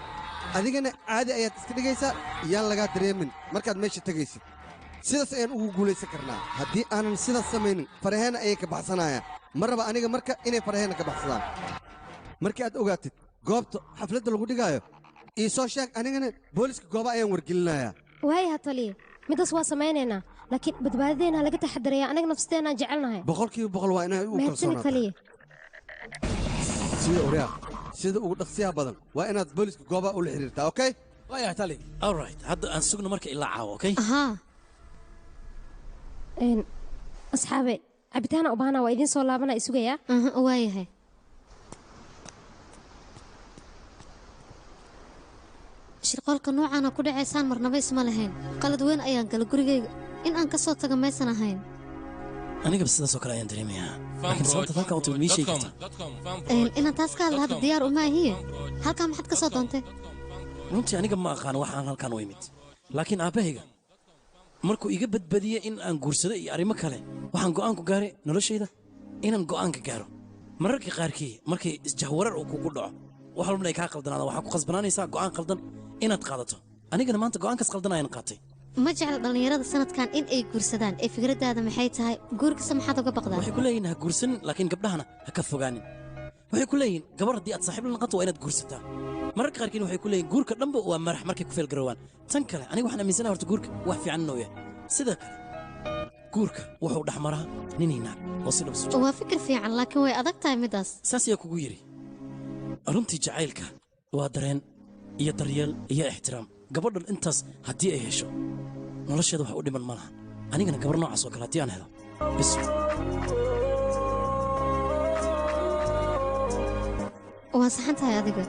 adigana caadi ayaad iska dhigaysaa yaan lagaa dareemin markaad meesha tegaysid sidaas ayaan ugu guulaysan karnaa haddii aanan sidaas samaynin faraheena ayay ka baxsanayaan ma raba aniga marka inay faraheena ka baxsadaan markii aad ogaatid goobta xafladda lagu dhigaayo ii soo sheeg anigana booliska gooba ayaan wargelinayaa waayaha taliya midaas waa samaynaynaa laakiin badbaadadeena laga taxadaraya anaga nafsadeenaan jecelnahay 100% waa inay u kalsoonaato sida oraa sida ugu dhaqsiyaha badan waa inaad booliska gooba ula xiriirtaa okay waayaha tali all right hadda aan sugno marka ilaa caawo okay asxaabe cabitaana u baahana waa idiin soo laabana isugayaa waayahay shirqoolka noocaana ku dhacaysaan marnaba isma lahayn qalad weyn ayaan gala gurigayga in aan ka soo taga maysan ahayn anigaba sidaasoo kale ayaan dareemayaa laakiin sababta halkan u timid mii sheegi kartaa inaan taas ka hadla hadda diyaar uma ahiye halkaa maxaad ka soo doontay runtii aniga ma aqaan waxaan halkan u imid laakiin aabbahayga markuu iga badbadiyey in aan guursado iyo arrimo kale waxaan go'aan ku gaaray noloshayda inaan go'aanka gaaro mararka qaarkii markay isjahwarar uu kugu dhaco wax walbana ay kaa qaldanaada waxaa ku khasbanaanaysaa go'aan qaldan inaad qaadato anigana maanta go'aankaas qaldan ayaan qaatay ma jecla dhallinyarada sanadkan in ay guursadaan ee fikraddaada maxay tahay guurkasa maxaad uga baqdaa waxay ku leeyihin ha guursanin laakiin gabdhahana ha ka fogaanin waxay ku leeyihin gabar haddii aad saaxiib la noqoto waa inaad guursataa mararka qaarkiin waxay ku leeyihin guurka dhanba waa marax markay ku feelgaroowaan tan kale aniga waxaan aaminsanaha horta guurka wax fiican inuu yahay sida kale guurka wuxuu dhex maraa nin iyo naag oo si dhabsu waa fikir fiican laakiin way adag tahay midaas saas ayaa kugu yidhi runtii jacaylka waa dareen iyo daryeel iyo ixtiraam gabadhan intaas haddii ay hesho nolosheeda wax u dhiman ma laha anigana gabar noocaas oo kale haddii aan helo bis waa saxan tahay adiga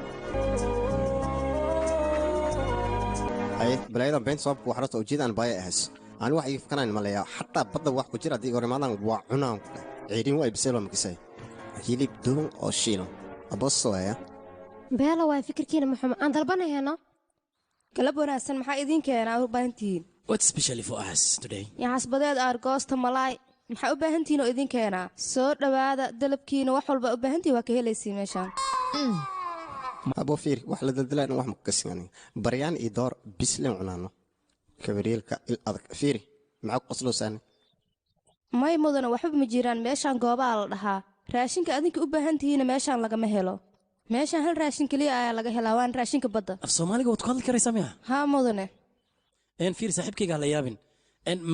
haye balaayadan beenta sababku waxrata ujeedaan baaya ahays ani wax iga fakanayn maleeyaa xataa badda wax ku jira haddii horimaadaan waa cunaan ku dheh ciirin waa ibseelo makisay hilib duban oo shiilan aboso waaya beela waay fikirkiina maxume aan dalbanayano galab wanaagsan maxaa idiin keenaa u baahan tihiin What's specially for us today? yaxasbadeed aargoosta malaay maxaa u baahan tihiin oo idiin keenaa soo dhowaada dalabkiina wax walba u baahan tihiin waa ka helaysiin meeshaan abo fiiri wax la daldalaana wax maku kasin aniga baryaan iyo door bisleen cunaano kabareelka il adag fiiri maxaa ku qosloosaani may mudana waxba ma jiraan meeshaan goobaa la dhahaa raashinka adinka u baahan tihiina meeshaan lagama helo meeshaan hal raashin keliya ayaa laga helaa waan raashinka badda Af Soomaaliga waad ku hadli karaysaa miya? haa mudane Fiiri saaxiibkayga ha la yaabin.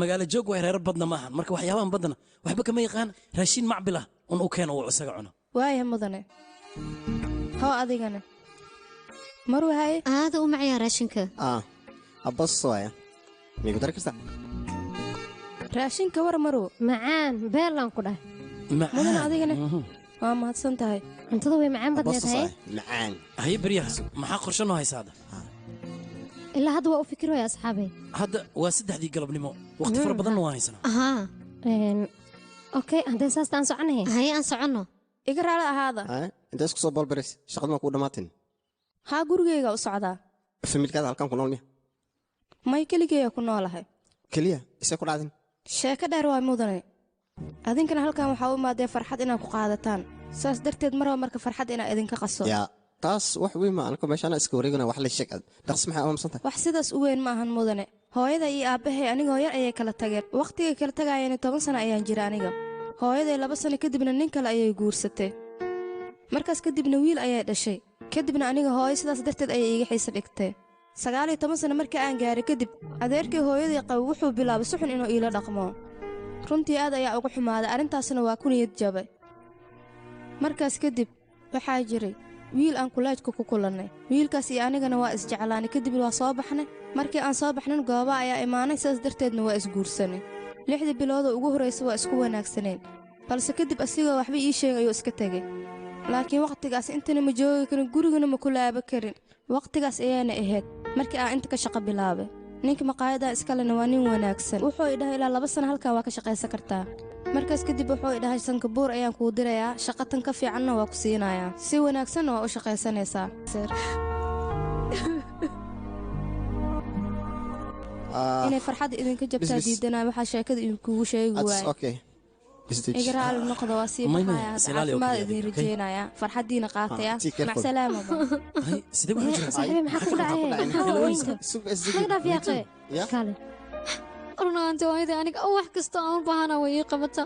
Magaalo joog waa reer badna maahan. Marka waxyaabahan badana waxba kama yaqaan raashin macbil ah un u keeno uu isaga cuno. waaya mudane hoo adigana maru haye aada u macyaa raashinka aboso waaya miigu dari kartaa raashinka war maru macaan beelaan ku dhahay mudane adigana waa mahadsan tahay cuntada way macaan badneed haye macaan haye baryaha maxaa qorshe noo haysaada ilaa hadda waa u fikir waya asxaabey hadda waa 3 galabnimo waqti fara badan waa haysanaa ahaa okay haddee saasta aan soconahay haye aan soconno iga raali ahaada intee isku soo boolbarays shaqada ma kuu dhammaatin haa gurigeyga u socdaa familkaada halkan ku nool miya may keligeeya ku noolahay keliya isee ku dhacdin sheeko dheer waa mudane adinkana halkan waxaa u imaadee farxad inaad ku qaadataan saas darteed marba marka farxad inaa idinka qaso yaa taas wax weyn ma anako meeshaana iska wareegana wax la sheeg dhaqsi maxay aamsantahay wax sidaas u weyn ma ahan mudane hooyada iyo aabbahay anigoo yar ayay kala tageen wakhtigay kala tagaayeen 10 sano ayaan jira aniga hooyaday 2 sano kadibna nin kale ayay guursatay markaas kadibna wiil ayay dhashay kadibna aniga hooyo sidaas darteed ayay iga xiisa dhigtay 19 sano markii aan gaaray kadib adeerkay hooyadii qabo wuxuu bilaabay suxun inuu iila dhaqmo runtii aad ayaa uga xumaaday arrintaasna waa ku niyad jabay markaas kadib waxaa jiray wiil aan kulaajka ku kulannay wiilkaas iyo anigana waa isjeclaanay kadib waa soo baxnay markii aan soo baxnan gooba ayaa imaanay sidaas darteedna waa isguursanay 6 biloodoo ugu horraysa waa isku wanaagsaneen balse kadib asigoo waxba ii sheegay ayuu iska tegay laakiin wakhtigaas intana ma joogi karin gurigana ma ku laaba karin wakhtigaas ayaana ahayd markii aan inta ka shaqo bilaabay ninka maqaayadaa iskalena waa nin wanaagsan wuxuu idhahay ilaa 2 sano halkan waa ka shaqaysan kartaa markaas kadib wuxuu idhahay sankabuur ayaan kuu dirayaa shaqatan ka fiicanna waa ku siinayaa si wanaagsanna waa u shaqaysanaysaa inay farxadda idinka jabtaa diidanaa waxaa sheekada idinkugu sheegi waayay igaraali noqda waa sii baxaya caafimaad idin rajeynayaa farxaddiina qaataya macsalaama saaxiibey maxaa ku dhacay runaanti hooyadii aniga wax kasta aan u baahana way ii qabata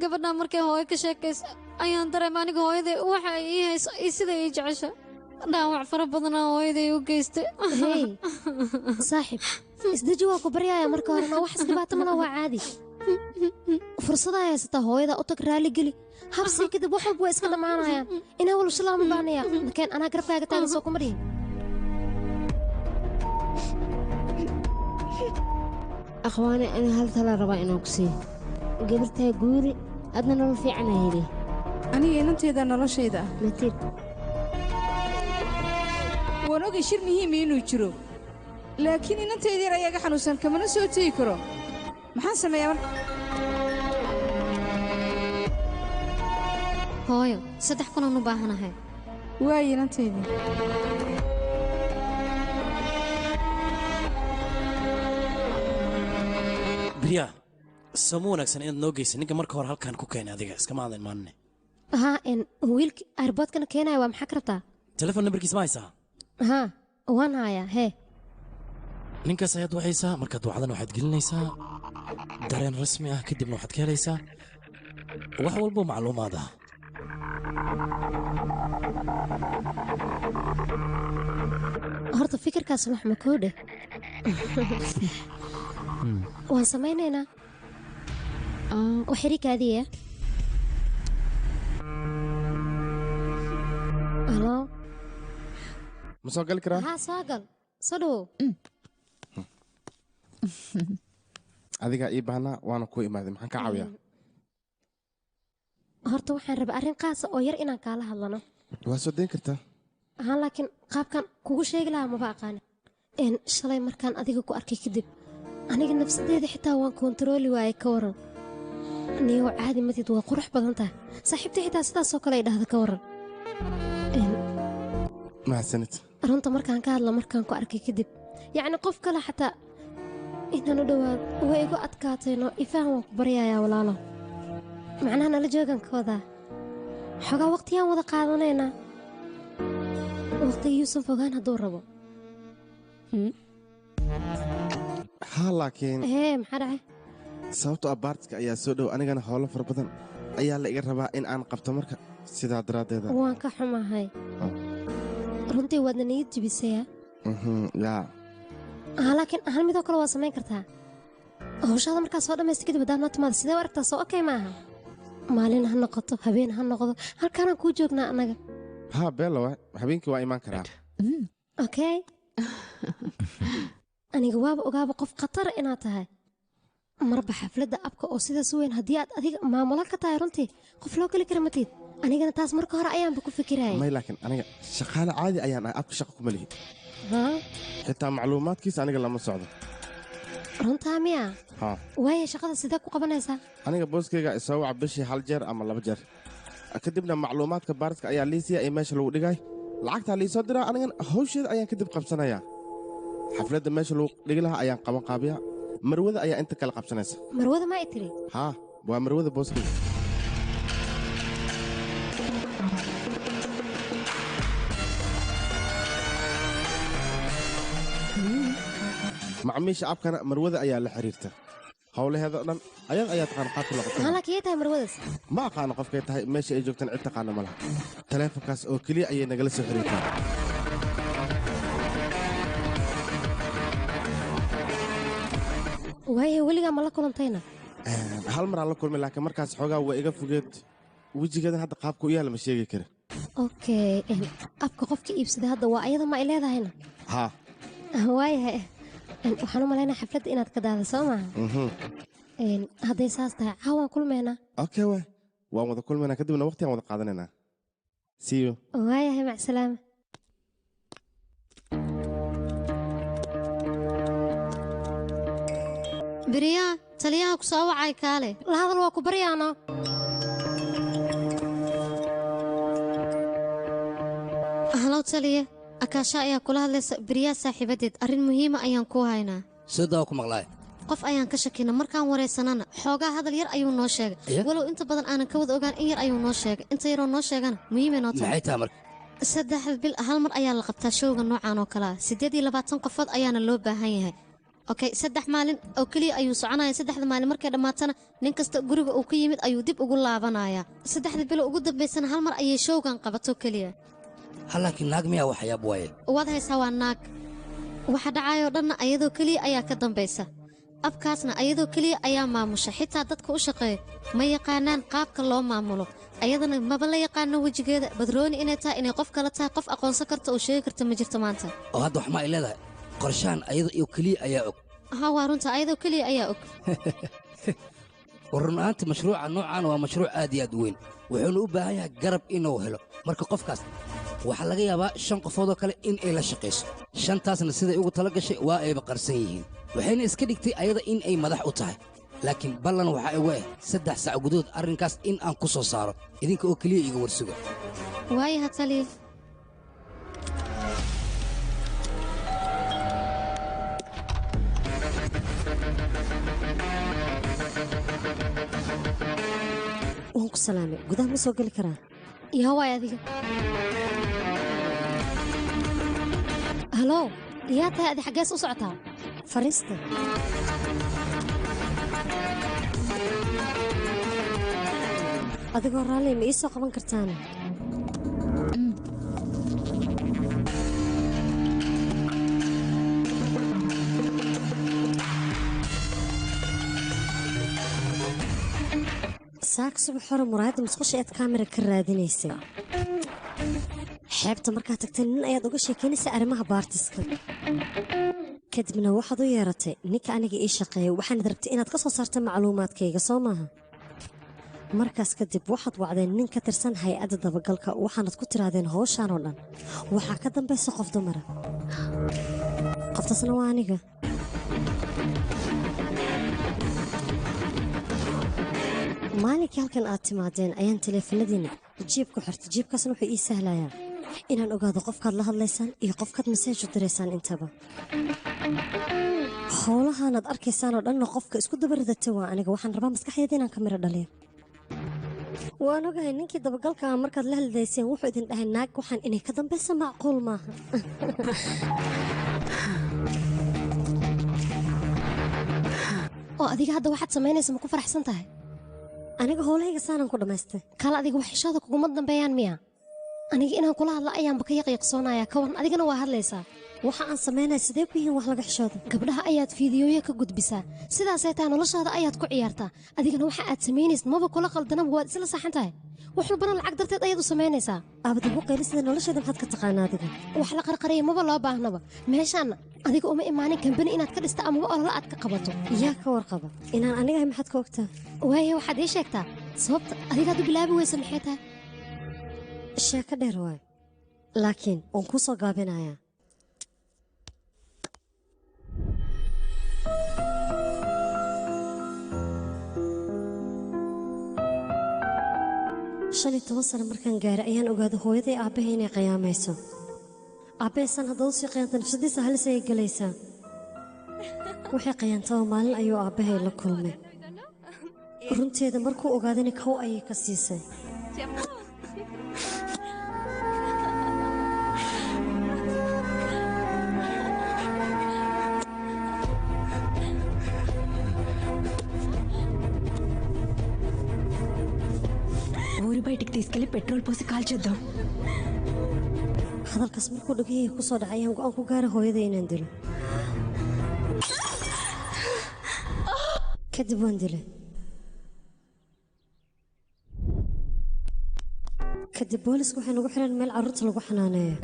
gabadhan markay hooyo ka sheekaysa ayaan dareema aniga hooyaday waxa ay ii hayso iyo sida ii jecesha dhaawac fara badanaa hooyaday u geystay hey saaxiib isdeji waa ku baryaaya marka horena wax isdhibaato mala waa caadi fursadaa haysataa hooyada u tag raali geli habsii kadib wax walba waa iska dhammaanayaan inaa walshalaama baanaya nakeen anaa garabkaaga taagan soo kuma dhihin akhwaane ana hal tala rabaa inaan ku siiyo gabartaa guuri adna nolol fiicanaa heli aniga inanteeda noloshayda ah matiir waan ogay shir muhiim inuu jiro laakiin inanteeda yar ayaga xanuunsan kamana soo tegi karo maxaan sameeyaa marka hooyo 3 kunaan u baahanahay waay inanteedii بريا سمونك سنة نوجيس نيجا مركو هر هالكان كوكين هذيك اسكما هذا المانة ها إن ويلك أربط كنا كينا يوم حكرتها تلفون نبرك اسمعيسا ها وانا هيا هي نينكا سيد وحيسا مركز وحدنا واحد قلنيسا دارين رسمي كدبنا واحد كيريسا وحول بو معلومة هذا horta fikirkaas wax ma koodhe waan samaynaynaa waxirikaadiya halo ma soo gali karaa haa soo gal soo dhawow adigaa ii baahnaa waana kuu imaaday maxaan kaa caawiyaa horta waxaan rabaa arrin qaasa oo yar inaan kaala hadlano waa soo dayn kartaa ahaan laakiin qaabkan kugu sheegi lahaa maba aqaani shalay markaan adiga ku arkay kadib aniga nafsadeeda xitaa waan koontarooli waayay ka waran niyow caadi matid waa qurux badan tahay saaxiibta xitaa sidaasoo kale ay dhahda ka waran mahadsanid runta markaan ka hadla markaan ku arkay kadib yacni qof kale xataa inaan u dhowaado way igu adkaatayno ifaan waan ku baryayaa walaalo macnaha nala joogan ka wadaa xogaa waqtiyaan wada qaadanaynaa waqtiga yuusuf fogaan hadduu rabo haa laakiin maxaa dhacay sababtoo ah baartiska ayaa soo dhow anigana howlo fara badan ayaa la iga rabaa in aan qabto marka sidaa daraaddeeda waan ka xumahay runtii waadna niga jibisaya yaa laakiin hal midoo kale waa samayn kartaa howshaada markaa soo dhammaysta kadib haddaan noo timaado sidee u aragtaa soo okay maaha maalin ha noqoto habeen ha noqdo halkaanaan kuu joognaa annaga haa beelowa habeenkii waa imaan karaa okay aniga waaba ogaaba qof khatara inaad tahay marba xafladda abka oo sidaas weyn haddii aad adiga maamulo ka tahay runtii qof loo geli kara matid anigana taas marka hore ayaanba ku fikiraya may laakiin aniga shaqaale caadi ayaan ahay abka shaqa kuma lihi xitaa macluumaadkiisa aniga lama socdo runtaa miya waaya shaqada sidee ku qabanaysaa aniga booskayga isoo waca bishii 1 jeer ama 2 jeer kadibna macluumaadka baariska ayaa liisiya ee meesha lagu dhigay lacagtaa liisoo diraa anigan hawsheeda ayaan kadib qabsanayaa xafladda meesha lagu dhigi lahaa ayaan qaban qaabiyaa marwada ayaa inta kale qabsanaysa marwada ma ay tiri haa waa marwada booskayga macmiisha abkana marwada ayaa la xiriirta howlaheeda dhan ayad ayaa taqaan qaabka loo qabto halakiyay tahay marwadaas ma aqaano qofkay tahay meesha ay joogtaan cid taqaana ma laha taleefonkaas oo keliya ayay nagala soo xiriirtaa waaye weligaa ma la kulantayna hal mar aan la kulmay laakiin markaas xoogaa waa iga fogeed wejigeedan hadda qaabka u yaala ma sheegi kara okay abka qofka iibsaday hadda waa ayada ma ay leedahayna haa waayahay waxaan u malaynaa xafladda inaad ka daada soo maaha hadday saas tahay caawaan kulmaynaa okay waay waan wada kulmaynaa kadibna waqti aan wada qaadanaynaa see you waayahay macsalaama beriyaa taliyaha ku soo wacay kaale la hadal waa ku baryaano halow taliye akaasha ayaa kula hadlaysa beriyaa saaxiibadeed arrin muhiima ayaan kuu haynaa sidaa ku maqlaay qof ayaan ka shakina markaan waraysanana xoogaa hadal yar ayuu noo sheegay walow inta badan aanan ka wada ogaan in yar ayuu noo sheegay inta yaroo noo sheegana muhiimay noo tahay maxay tahay marka 3 bil hal mar ayaa la qabtaa showga noocan oo kale ah 28 qofood ayaana loo baahan yahay okay 3 maalin oo kaliya ayuu soconaya 3 maalin markay dhammaatana nin kasta guriga uu ka yimid ayuu dib ugu laabanayaa 3 bil ugu dambaysana hal mar ayay showgan qabato kaliya laakiin naag miyaa waxyaab waaye waad haysaa waa naag waxa dhacayoo dhanna ayadoo keliya ayaa ka dambaysa abkaasna ayadoo keliya ayaa maamusha xitaa dadka u shaqeeya ma yaqaanaan qaabka loo maamulo ayadana maba la yaqaano wejigeeda badrooni inay tahay inay qof kale tahay qof aqoonsan karta oo sheegi karta ma jirto maanta oo hadda wax ma ay leedahay qorshahan ayada iyo keliya ayaa og haa waa runta ayadoo keliya ayaa og warrun ahaantii mashruuca noocan waa mashruuc aad iyo aad u weyn wuxuuna u baahan yahay garab inuu helo marka qofkaas waxaa laga yaabaa 5 qofoodoo kale in ay la shaqayso 5taasna siday ugu tala gashay waa ayba qarsan yihiin waxayna iska dhigtay ayada in ay madax u tahay laakiin ballan waxaa igu 3 sac gudahood arrinkaas in aan ku soo saaro idinka oo keliya iga warsuga waayaha taliye waan ku salaamay gudaha ma soo geli karaa yaa waay adiga halow yaa tahay adi xaggees u socotaa fariista adigoo raalli ma ii soo qaban kartaana saaka subax hore muraayadda musqusha eed kaamira ka raadinaysay xeebta markaa tagtay nin ayaad uga sheekaynaysa arrimaha baartiska kadibna waxaad u yeeratay ninka aniga ii shaqeeya waxaanad rabtay inaad ka soo saarta macluumaadkayga soo maaha markaas kadib waxaad wacdeen nin ka tirsan hay-adda dabagalka waxaanad ku tirahdeen howshaan oo dhan waxaa ka dambaysa qof dumara qoftaasna waa aniga maalinkii halkan aad timaadeen ayaan taleefanadiinna jiib ku xirtay jiibkaasna wuxuu ii sahlayaa inaan ogaado qofkaad la hadlaysaan iyo qofkaad maseej u diraysaan intaba howlahaanaad arkaysaan oo dhanna qofka isku dabaridata waa aniga waxaan rabaa maskaxdeeda inaan ka miro dhaliyo waan ogahay ninkii dabagalka ah markaad la hadlayseen wuxuu idin dhahay naag waxaan inay ka dambaysa macquul maaha oo adiga hadda waxaad samaynaysa ma ku faraxsan tahay aniga howlahayga saanan ku dhammaystay kale adiga wax xishooda kuguma dambeeyaan miya aniga inaan kula hadla ayaanba ka yaqiiqsoonaya kawan adigana waa hadlaysaa waxa aan samaynaya sidee ku yihiin wax laga xishooda gabdhaha ayaad fiidiyooya ka gudbisaa sidaasay tahay noloshaada ayaad ku ciyaartaa adigana waxa aad samaynaysid maba kula qaldanaba waad isla saxan tahay wax walbana lacag darteed ayaad u samaynaysaa aabad ugu qaylisida nolosheeda maxaad ka taqaanaa adiga wax la qarqaraya maba loo baahnaba meeshaanna adiga uma imaanin kambani inaad ka dhista amaba olala aad ka qabato yaa ka warqaba inaan anigahay maxaad ka ogtaa waaye waxaad ii sheegtaa sababta adigaad u bilaabi weysa maxay tahay sheeko dheer waay laakiin waan kuu soo gaabinayaa shan iyo toban sano markaan gaaray ayaan ogaaday hooyaday aabbahay inay qiyaamayso aabbaheesan haddaba usii qiyaanta nafsadiisa halis ayay gelaysaa waxay qiyaantaba maalin ayuu aabbahay la kulmay runteeda markuu ogaadayna kow ayay ka siisay ఊరి బయటికి తీసుకెళ్లి పెట్రోల్ పోసి కాల్చేద్దాం hadalkaas markuu dhagahayga ku soo dhacay ayaan go'aan ku gaara hooyaday inaan dilo kadib waan dilay kadib boolisku waxay nagu xireen meel carruurta lagu xanaaneeyo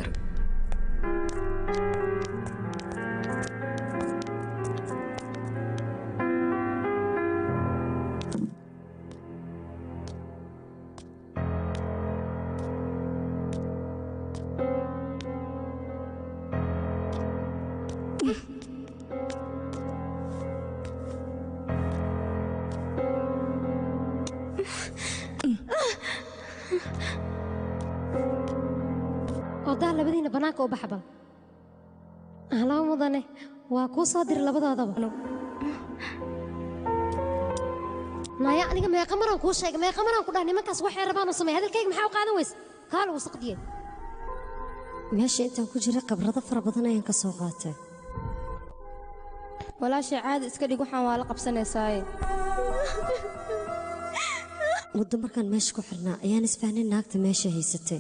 odaa labadiina bannaanka u baxba haloo mudane waa kuu soo dira labadoodaba naya aniga meeqa maraan kuu sheegay meeqa maraan ku dhaha nimankaas waxay rabaan u sameey hadalkayga maxaa u qaadan weyse kaal uu saqdiye meesha intaan ku jira khibrado fara badan ayaan ka soo qaatay walaashay caadi iska dhig waxaan waa la qabsanaysaaye muddo markaan meesha ku xirnaa ayaan isfahnay naagta meesha haysatay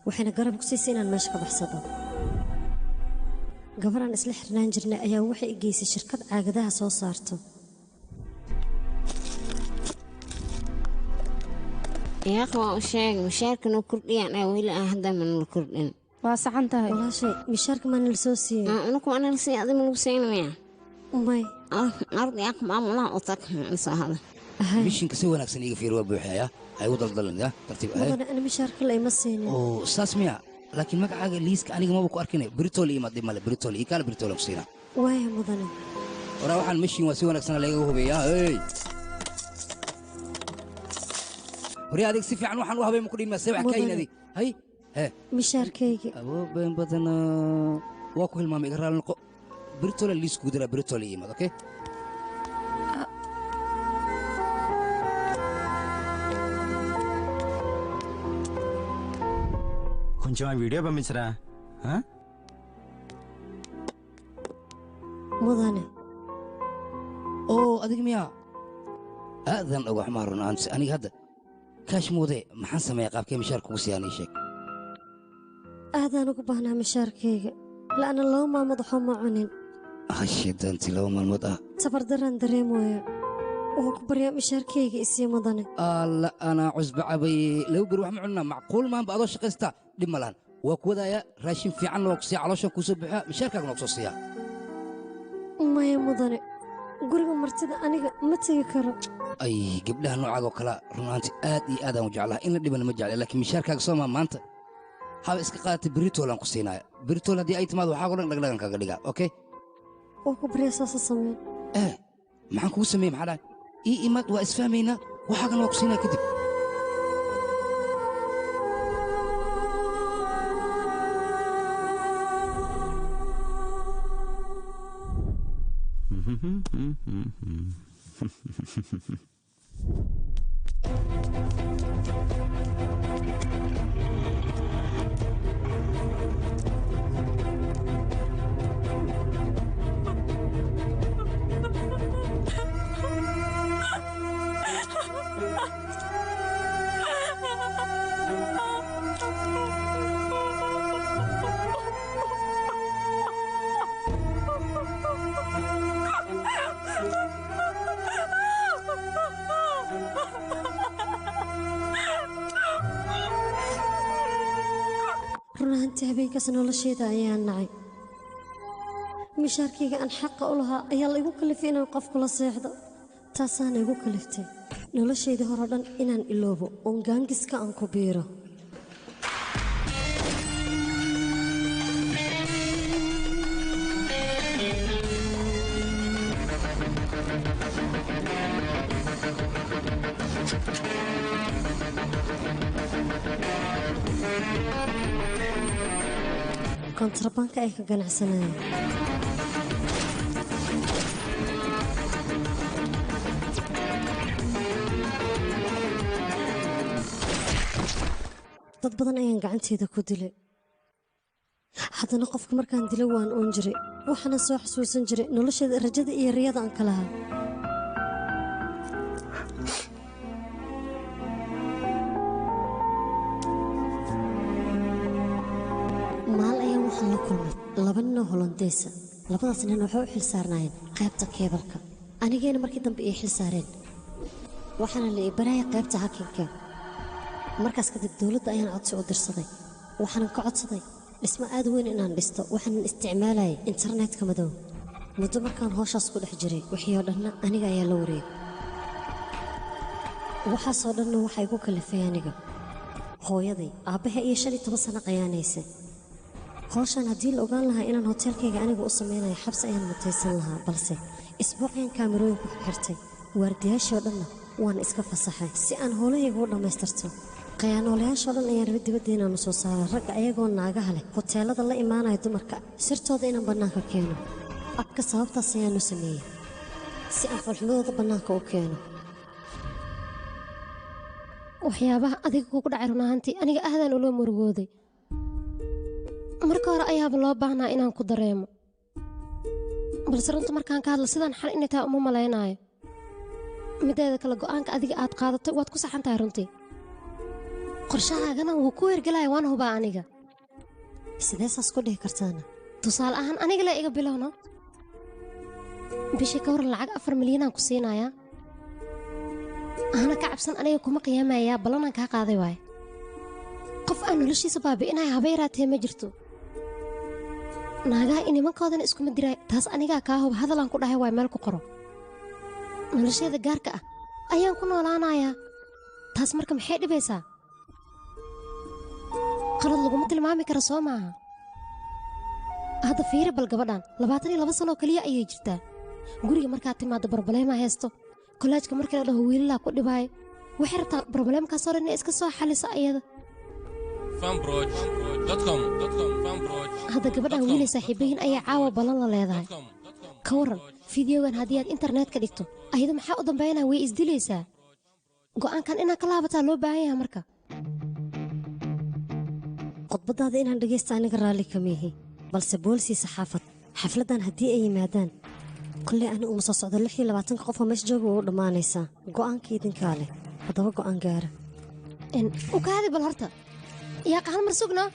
waxayna garab ku siisay inaan meesha ka baxsado gabaraan isla xirnaan jirnay ayaa waxay i geysay shirkad caagadaha soo saarto yaaq waa u sheegay mishaarkana kordhiyaan ee weli aan hadda manala kordhin waa saxan tahay walaashay mishaarka maana la soo siiyey unuku ana la siiya adi malagu siinamaya may ardi yaaq maamulaha u tag soo hada mishinka si wanaagsan iga fiir waa buuxaya hay u daldalin ya tartiib mudane ana mishaarka la ima siinin oo saas miya laakiin magacaaga liiska aniga maba ku arkinay britol iyo madib male britol iyo kaala britol ku siina waaya mudane waraa waxaan mishin waa si wanaagsan laga hubeeyaa hey hore adig si fiican waxaan u habay ma ku dhimaa see wax ka yinadi hay he mishaarkayga been badana waa ku hilmaamay iga raali noqo britol liis ku dira britol iyo mad okay కొంచెం ఆ వీడియో పంపించరా mudane oo adiga miyaa aadan oga xumaa runaansi aniga hadda kaash moode maxaan sameeyaa qaabkee mishaar kugu siiyaan ii sheeg aadaan ugu baahnaa mishaarkayga la'ana laba maalmood waxba ma cunin hashidanti 2 maalmood ah tabardaraan dareemooya wuxuu ku baryaa mishaarkayga isii mudane alla anaa cusba cabay laba beri wax ma cunna macquul maanba adoo shaqaysta dhib ma lahan waa ku wadaaya raashin fiicanna waa ku siiya calooshan kuu soo buuxaa mishaarkaagana waa ku soo siiyaa maya mudane guriga martida aniga ma tegi karo ay gabdhaha noocaagoo kala runaanti aad iyo aadaan u jeclaha in la dhibana ma jecla laakiin mishaarkaaga soo maa maanta haba iska qaadatay beritool aan ku siinaaya beritool haddii ay timaado waxaago dhan dhagdhagan kaga dhigaa okay waa ku baryaa saasa sameen maxaan kugu sameeye maxaa dhahay ii imaad waa isfahmaynaa waxaagana waa ku siinaya kadib runaantii habeenkaas nolosheeda ayaan nacay mishaarkayga aan xaqa u lahaa ayaa la igu kalifay inaan qof kula seexdo taasaana igu kaliftay noloshaydii hore dhan inaan iloobo oon gaangiska aan ku biiro kontrabanka ay ka ganacsanayeen dad badan ayaan gacanteeda ku dilay haddana qofka markaan dilo waan oon jiray waxaana soo xasuusan jiray nolosheeda rajada iyo riyada aan ka lahaa maal ayaan waxaan la kulmay laba nin oo hollandeysa labadaas nin waxay u xil saarnaayeen qaybta keebalka anigeena markii dambe ay xil saareen waxaana la ii baraya qaybta hakinka markaas kadib dowladda ayaan codsi u dirsaday waxaanan ka codsaday dhismo aad weyn inaan dhisto waxaanan isticmaalayay internetka madow muddo markaan howshaas ku dhex jiray wixii oo dhanna aniga ayaa la wareegay waxaasoo dhanna waxaa igu kalifay aniga hooyaday aabbaha iyo 15 sano qayaanaysay howshan haddii la ogaan lahaa inaan hoteelkayga aniga u samaynayo xabsi ayaan mutaysan lahaa balse isbuucyan kaamirooyinku ku xirtay waardiyaashii oo dhanna waan iska fasaxay si aan howlahayga u dhammaystirto qayaanoolayaashoo dhan ayaan raba dibadda inaanu soo saaray ragga ayagoo naagaha leh hoteelada la imaanaya dumarka sirtooda inaan bannaanka keeno abka sababtaas ayaanu sameeyey si aan falxumadooda bannaanka u keeno waxyaabaha adiga kugu dhacay run ahaantii aniga aadaan ula murugooday marka hore ayaaba loo baahnaa inaan ku dareemo balse runta markaan ka hadlo sidaan xal inay tahay uma malaynaayo mideeda kale go'aanka adiga aad qaadatay waad ku saxan tahay runtii qorshahaagana wuu ku hergelaya waan hubaa aniga sidee saas ku dhihi kartaana tusaale ahaan aniga le iga bilowno bishii ka waran lacag 4 milyanaan ku siinayaa ahna ka cabsan aniga kuma qiyaamayaa ballanaan kaa qaaday waaye qof aan noloshiisa baabi'inaya haba yaraatee ma jirto naagaha inimankoodana iskuma diraay taas anigaa kaa huba hadalaan ku dhahay waay meel ku qoro nolosheeda gaarka ah ayaan ku noolaanayaa taas marka maxay dhibaysaa qalad laguma tilmaami kara soo maaha hadda fiiri bal gabadhan 22 sano kaliya ayay jirtaa guriga markaad timaado barbaleema haysto kollaajka markii la dhaho wiilalaa ku dhibaayo waxay rabtaa barbaleemkaasoo dhan inay iska soo xaliso ayada hadda gabadhan wiilay saaxiibayin ayaa caawa ballan la leedahay ka waran fideogan haddii aad internet ka dhigto ayada maxaa u dambaynaa way isdilaysaa go'aankan inaad ka laabataa loo baahan yahay marka khudbadaada inaan dhegaysta aniga raalli kama ihi balse boolisii saxaafad xafladdan haddii ay yimaadaan kulley ani uma soo socdo 26 qof oo meesha jooga waa u dhammaanaysaa go'aanka idinkaa leh haddaba go'aan gaara u kaadi bal horta yaa qahan mar sugnaa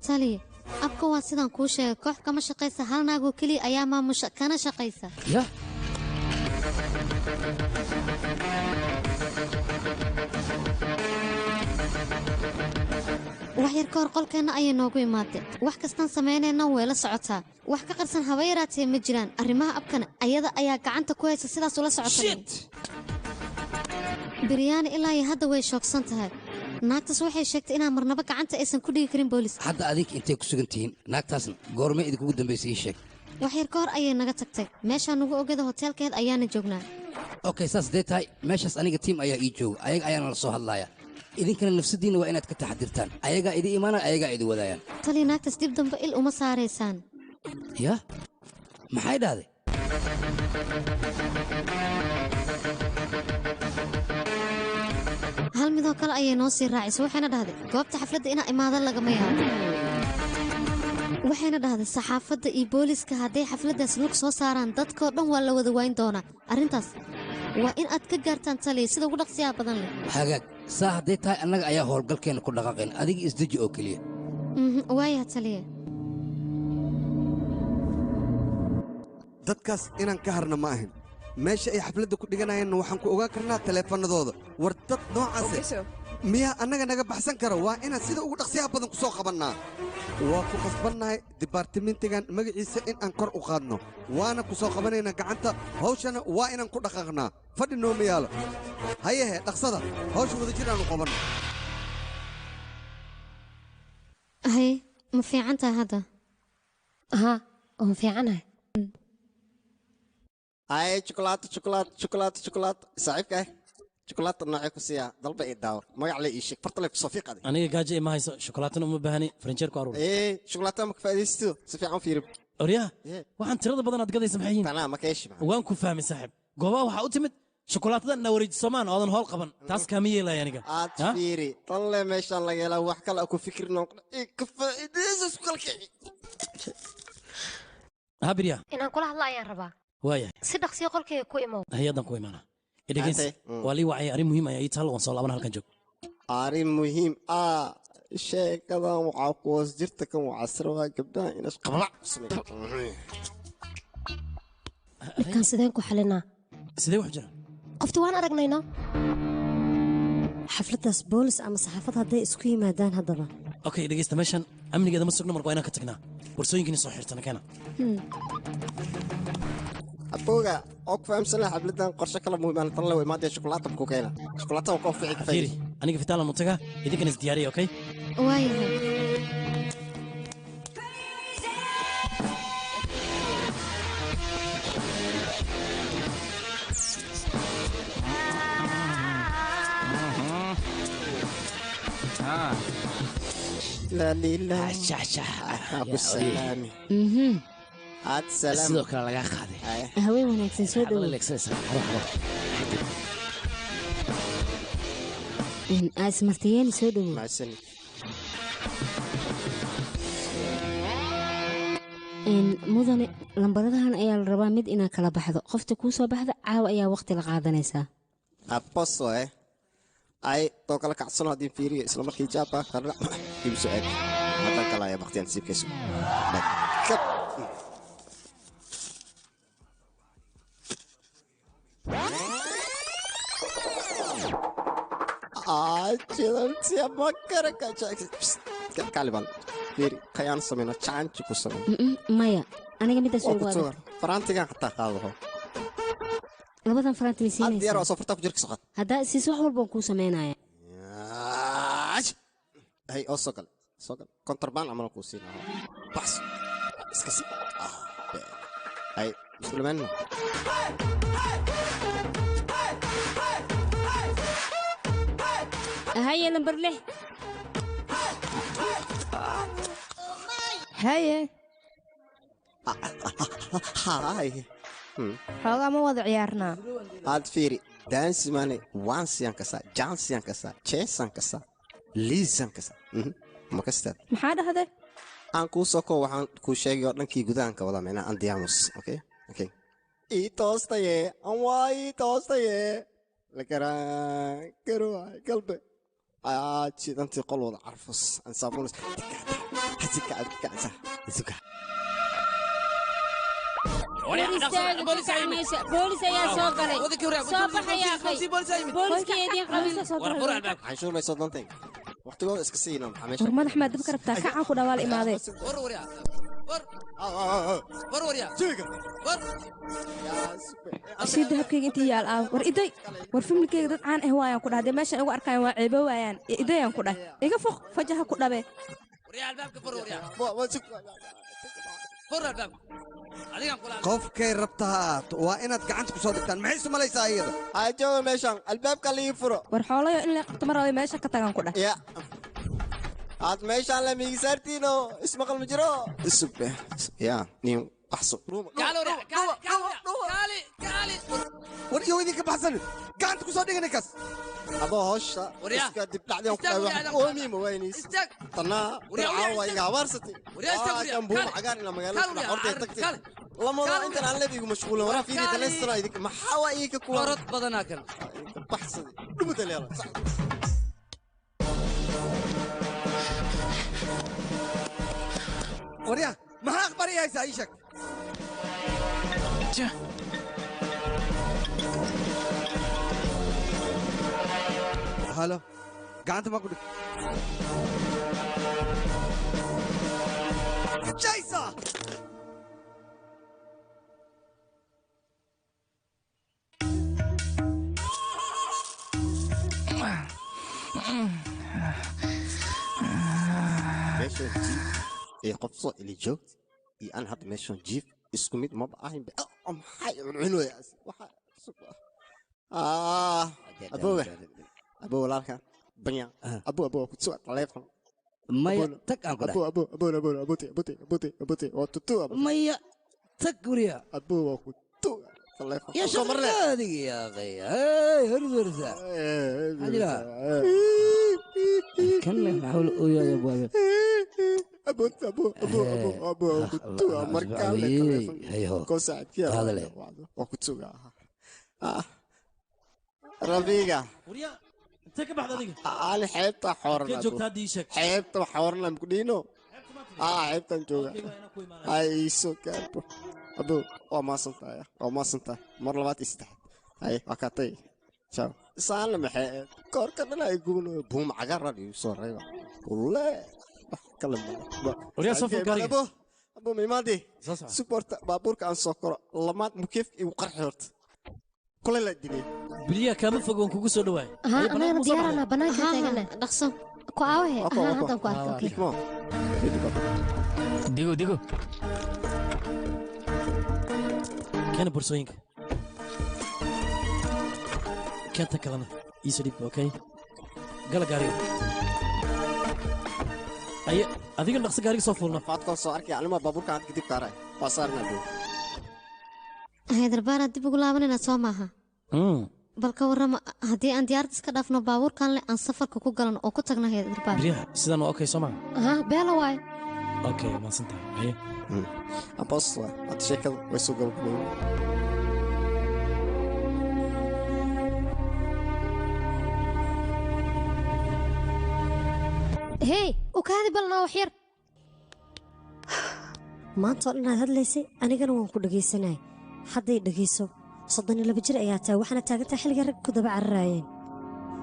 taliye abka waa sidaan kuu sheegay koox kama shaqaysa hal naagoo keliya ayaa maamusha kana shaqaysa ya wax yar ka hor qolkeenna ayay noogu imaatay wax kastaan samaynayna way la socotaa wax ka qarsan haba yaraatee ma jiraan arrimaha abkana ayada ayaa gacanta ku haysa sidaas ula socotay biryaani ilaa iyo hadda way shoogsan tahay naagtaas waxay sheegtay inaan marnaba gacanta aysan ku dhigi karin boolis hadda adig intay ku sugan tihiin naagtaasna goormay idinkugu dambaysay ii sheeg wax yar ka hor ayay naga tagtay meeshaa nagu ogada hoteelkeed ayaana joognaa okay saas dee tahay meeshaas aniga tiim ayaa ii jooga ayaga ayaana la soo hadlaaya idinkana nafsadiinna waa inaad ka taxadirtaan ayagaa idi imaanaya ayagaa idi wadaayaan tali naagtaas dib dambe il uma saaraysaan ya maxay dhahday hal midoo kale ayay noo sii raacisay waxayna dhahday goobta xafladda inaa imaadan lagama yaabo waxayna dhahday saxaafadda iyo booliska hadday xafladdaas lug soo saaraan dadkoo dhan waa la wada waayn doonaa arrintaas waa in aad ka gaartaan taliya sida ugu dhaqsiyaha badan leh hagaag saa hadday tahay annaga ayaa howlgalkeenna ku dhaqaaqayn adiga isdeji oo keliya waayaha taliya dadkaas inaan ka harna ma ahin meesha ay xafladda ku dhiganayeenna waxaan ku ogaan karnaa taleefannadooda war dad noocaase miyaa annaga naga baxsan kara waa inaan sida ugu dhaqsiyaha badan ku soo qabannaa waa ku qasbannahay dibaartimentigan magaciisa in aan kor u qaadno waana ku soo qabanaynaa gacanta hawshana waa inaan ku dhaqaaqnaa fadhi nooma yaalo hayehe dhaqsada hawsha wadajir aanu qabanno hay ma fiican tahay hadda ها هم في عنها هاي شوكولاتة صاحبك شوكولاتة نوعي كوسيا ضلبة الدور ما يعلي إيشك فرط لك صفيق هذه aniga gaajo ima hayso shokolaatana uma baahani farinjeerku aruur إيه شوكولاتة مكفايستو سفي عم فيرب oryaha waxaan tirada badan aad gadaysa maxay yihiin أنا ما كيش waan ku fahmay saaxiib goobaha waxaa u timid shokolaatada na wareejisomaan oodan howl qaban taas kaama yeelaya aniga عاد فيري طلع ماشان لقى لا وحكى لا أكو فكر نوق إيه كفايديس كلك habirya inaan kula hadla ayaan rabaa waayahay si dhaqsiya qolkayga ku imow hay-adan ku imaana idhegeysi waa lii wacay arrin muhiim ayaa ii taal waan soo laabana halkan joog arrin muhiim sheekadan waxaa ku hoos jirta kan wacasro waa gabdhaha inas qablac kan sideen ku xalinaa sidee wax jira qofti waan aragnayno xafladdaas boolis ama saxaafad hadday isku yimaadaan haddaba okay dhegeysta meeshan amnigeeda ma sugno marka waa inaan ka tagnaa borsooyinkiina soo xirtana keena abooga oo ku fahamsan lahaa xafladan qorshe kala muhiim ah tan la way maadee shokolaata ku keena shokolaata oo fiican ka fiiri aniga fitaala mutaga idinkana isdiyaariya okay waayahay لا لله أبو السلام عاد سلام sidoo kale lagaa qaaday haween wanaagsan soo aas martiyeeli soo dhowow mudane lambaradahan ayaa la rabaa mid inaad kala baxdo qofta kuu soo baxda caawa ayaa waqti la qaadanaysaa aposto ay to kala kacsano hadii fiiriyo isla markii jaaba qarna dib soo eeg hada kala ay waqtiyan siibkayso jidan siya makara ka kalibal fiiri kayaan sameyno chaanchi ku sameyno maya aniga midaas ugu wada farantiga xataa qaado labadan faranti way siinaysaa diyaar oo safarta ku jirka socod hadda siis wax walba ku sameynaya hay oo sogal kontrabaan amal ku siinaa bas iska si hay muslimaan هيا نمبر له هيا هاي xoogaa ma wada ciyaarnaa aad fiiri daansi maane waansiyan kasaa jaansiyan kasaa jeesan kasaa liisan kasaa ma kastaad maxaa dhahday aan kuu soko waxaan kuu sheegay oo dhankii gudahanka wada micnaa andiyamus okay ii toostaye an waa ii toostaye lagaraa garowaay galbe jidantii qol wada carfus an saabunis hasika بوليس يا سوقلي صباح يا اخي بوليس كيدين قبيصه صدر حنشوف ما يصدقون وقتكم اسكسينا war madax maad dib ka rabtaa kacaan ku dhawaal imaaday war warya war sii dahabkayga intii yaal aaw war iday war familkayga dad caan ah waayaan ku dhahay dee meeshaan igu arkayaan waa ceebo waayaan idayaan ku dhahay iga foq fajaha ku dhabe warya albaabka fur warya fur albaabka adigan kula qofkay rabta ha ahaato waa inaad gacanta ku soo dhigtaan maxay sumalaysaa iyada jooga meeshaan albaabka lii furo war xoolayo in la qabto mar rabay meesha ka tagaan ku dhahay aad meeshaan la miigisaartiino ismaqal ma jiro isube yaa nin baxso war iyo idinka baxsan gacanta ku soo dhigana kas adoo hawsha iska dib dhacdeen ku dhawaaq oomi ma waynis tanaa caawa iga habaarsatay kan buu cagaan ila magaalada hortay tagtay lamada inta aan leebigu mashquulan wara fiiri dalestra idinka maxaa waa iga ku warad badana kan baxsaday dhumada leela warya maxaa akhbariyaysaa ii sheeg halo gacanta maa ku dhig jaysa qofso ili joogta iyo aan hadda meeshan jiif isku mid maba ahayn maxay cuncunoyaas abo walaalkan banya abo ku soo taleefon maya tag aan ku dhahay abo waa tutu maya tag guriya abo waa ku tu taleefon ya shaqadigi ya qaya hey horisa ajira kan maxuu u yahay baabe abo ku tu markaa le taleefon ko saackiya waa ku tuga rabiga warya inta ka baxda adiga aan xeebta xoorna ka joogta hadii sheeg xeebta xoorna ku dhiino xeebtan jooga ay soo kaarto abo waa maasantaa mar labaad isdex ay wakatay ciao saan maxay koorka dhan ay guuno buum cagar radio soo reeba kulle kalam warya safar gaariga abo mimaadi support baabuurka aan soo koro lamaad mukeef igu qarxi horta kule la dilay biliya kama fogoon kugu soo dhawaay anagana diyaarana banaanka taagana dhaqso ku aawahe hadda ku arko digo kana bursooyinka kanta kalena iisa dhib okay gala gaariga aye adiga dhaqso gaariga soo fuulna faadkoo soo arkay anima baabuurka aad kadib kaaray waa saarna dhow haydarbaana dib ugu laabanayna soo maaha bal ka warrama haddii aan diyaarad iska dhaafno baabuurkan leh aan safarka ku galan oo ku tagna haydarbaana biriyaha sidaan waa okay soo maaha beelo waay okay maasantahay haye abos hadda sheekada way soo gabagabowday hey ukaadi balnaa wax yar maanta oo dhan aad hadlaysay anigana waan ku dhegaysanay hadday dhegayso 32 jir ayaa tahay waxaana taagantaa xilliga rag ku daba cararaayeen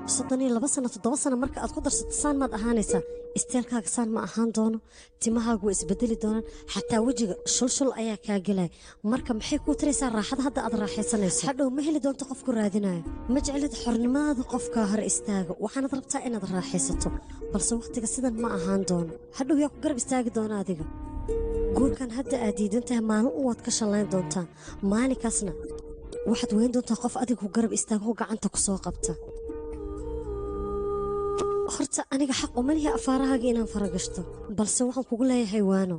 32 sano 7 sano marka aad ku darsato saan maad ahaanaysaa isteelkaaga saan ma ahaan doono timahaagu waa isbedeli doonaan xataa wejiga shulshul ayaa kaa gelaya marka maxay kuu taraysaa raaxada hadda aad raaxaysanayso hadhow ma heli doonto qofku raadinayo ma jeclid xornimadaada qofkaa hor istaaga waxaanad rabtaa inaad raaxaysato balse wakhtiga sidan ma ahaan doono hadhow yaa ku garab istaagi doona adiga guurkan hadda aad diidan tahay maalin u waad ka shallayn doontaa maalinkaasna waxaad weyn doontaa qof adigu garab istaago gacanta ku soo qabta horta aniga xaq uma lihi afaarahaaga inaan faragashto balse waxaan kugu leeyahay waano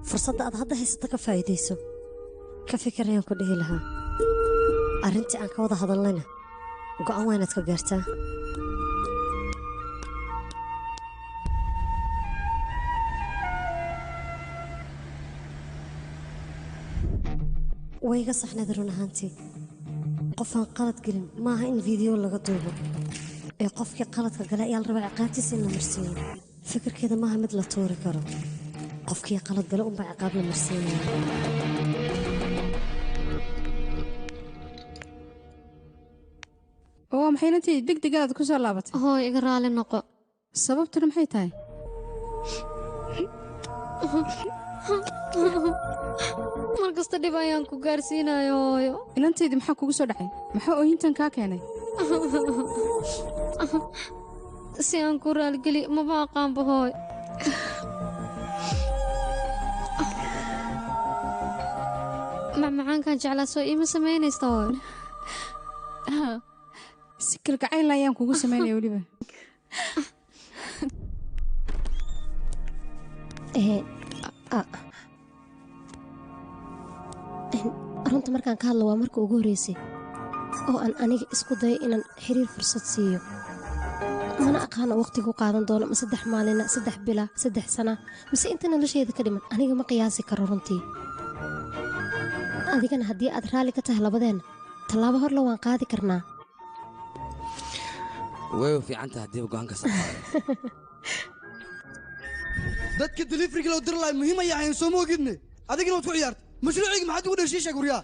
fursadda aad hadda haysato ka faa'iidayso ka fikir ayaan ku dhihi lahaa arrintii aan ka wada hadalnayna go'aan waa inaad ka gaartaa way iga saxnayd run ahaantii qofaan qalad gelin maaha in fiideo laga duubo ee qofkii qaladka gale ayaa la rabaa ciqaabtiisa in la marsiiyo fikirkeeda maaha mid la tuuri karo qofkii qalad gale unbaa ciqaab la marsiinaya oo maxayna tii degdegaad ku soo laabatay hooy iga raali noqo sababtuna maxay tahay mar kasta dhib ayaan ku gaarsiinayo hooyo. inantaydii maxaa kugu soo dhacay maxaa ooyintan kaa keenay si aan ku raalgeli maba aqaanba hooy. macmacaankan jeclaa soo iima samaynaysta hooy. si kalgacayl ayaan kugu samaynaya weliba runta markaan ka hadlo waa marka ugu horreysay oo aan aniga isku dayo inaan xiriir fursad siiyo. mana aqaana waqtigu qaadan doono ma 3 maalina 3 bila 3 sana mise inta nolosheeda ka dhiman aniga ma qiyaasi karo runtii. adigana haddii aad raalli ka tahay labadeena tallaabo horla waan qaadi karnaa. way fiicantahay haddii go'aanka sax dadka delivery loo dir lahay muhiim ay ahayn soo moogidne adigina waad ku ciyaartay mashruuciga maxaad ugu dhashiishay guryaa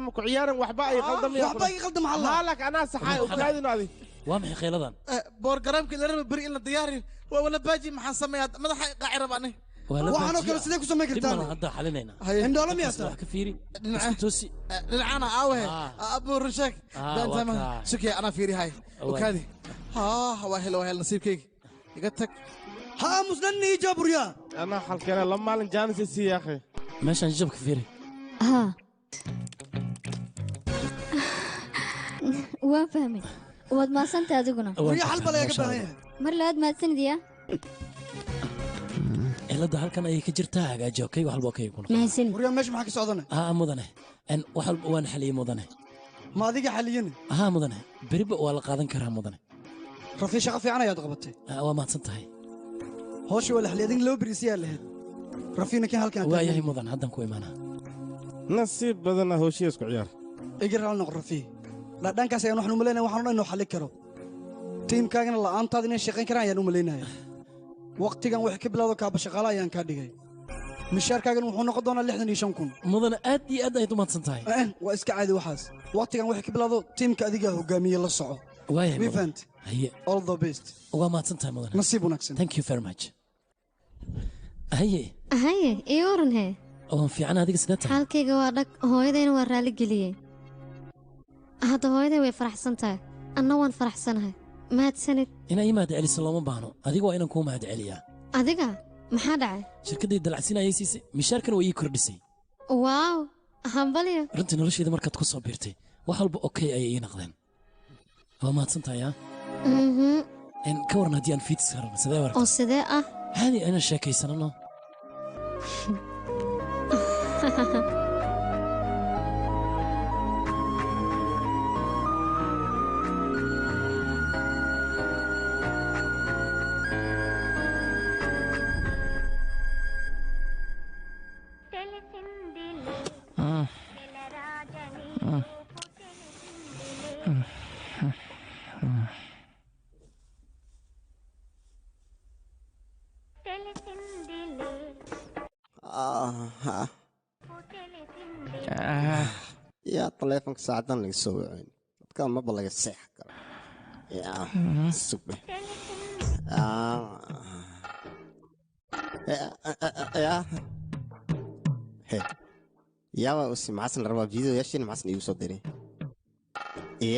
ma ku ciyaaran waxba ay qaldamay waxba ay qaldam halla halak ana saxay u kaadino adi waa maxay khayladan borogramka la raba bari in la diyaarin waa wala baaji maxaa sameeyaa madaxa qaaci rabane waxaanoo kale sidee ku samayn kartaan hadda xalinayna indhoolo miyaata wax ka fiiri isku toosi dhinacana aawe abu rusheek beentama sukey ana fiiri hay okaadi waa helo nasiibkayga iga tag ha musnani jaburiya ana halkana la maalin jaanis si yaaqay meeshan jabka fiiri waa fahmay waad maasantahay adiguna wariya xal bal laga baahan yahay mar labaad maadsanidya cilada halkan ayay ka jirtaa hagaaji okay wax walba okay kuna mahadsan wariya meesha maxaa ka socdana mudane wax walba waan xaliyay mudane ma adiga xaliyin mudane beriba waa la qaadan karaa mudane rafi shaqo fiican ayaad qabatay waa mahadsan tahay hooshii waa la xaliyay adin loo birisiyaa lahayd rafina kan halkan waa yahay mudan haddan ku imaanaa nasiib badana hooshii isku ciyaar igir raal noqon rafi dhankaas ayaan waxaan u malaynaya waxaan inuu xalli karo tiimkaagana la'aantaada inay shaqayn karaan ayaan u malaynaya waqtigan wixii ka bilowda kaaba shaqaale ayaan kaa dhigay mishaarkaagana wuxuu noqon doonaa 65,000 mudana aad iyo aad ayaad u mahadsan tahay waa iska caadi waxaas waqtigan wixii ka bilowdo tiimka adiga hogaamiye la soco waayahay haye all the best waa mahadsan tahay mudana nasiib wanaagsan thank you very much haye ii oran hee waan fiican adiga sidee tahay halkayga waa dhag hooyadayna waa raalli geliyey hadda hooyaday way faraxsan tahay anna waan faraxsanahay mahadsanid inaa ii mahad celiso looma baahno adiga waa inaan kuu mahad celiyaa adiga maxaa dhacay shirkaddii dalacsiin ayay siisay mishaarkana waa ii kordhisay waaw hambalyo runtii nolosheeda markaad ku soo biirtay wax walba okay ayay ii naqdeen waa mahadsan tahay ka waran haddii aan fiitis ka rabno sidee warka oo sidee ah caadi inaan sheekaysanano yaa taleefonka saacadan laga soo wacoyn dadka maba laga seex karo sugbe yaaba usi maxasan la rabaa videoyaashiina maxasan iigu soo diray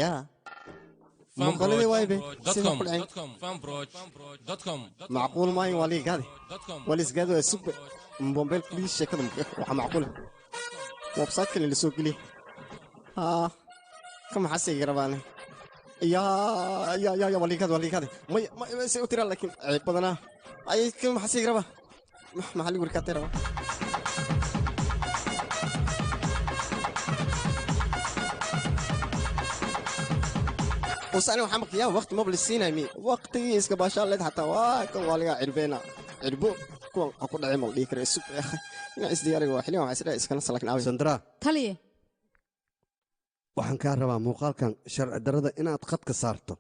yaa muqaladii waybe sida ku dhacay macquul maayo waa liigaadi waa liisgaadi waa sugbe mobil please sheekada waxa macquul website kan la soo geliy kama xasay rabaan ya waliikad ma say u tira laakiin ceeb badana ay kama xasay rabaa maxalli warka tira وسألني محمد يا وقت ما بلسينا مي وقت يسكب باشا الله حتى واكن والغا عربينا عربو كون أقول عمل ديك رئيسك يا أخي إن إسدياري واحد اليوم عسير إسكان صلك ناوي سندرا taliye waxaan kaa rabaa muuqaalkan sharci darrada inaad khadka saarto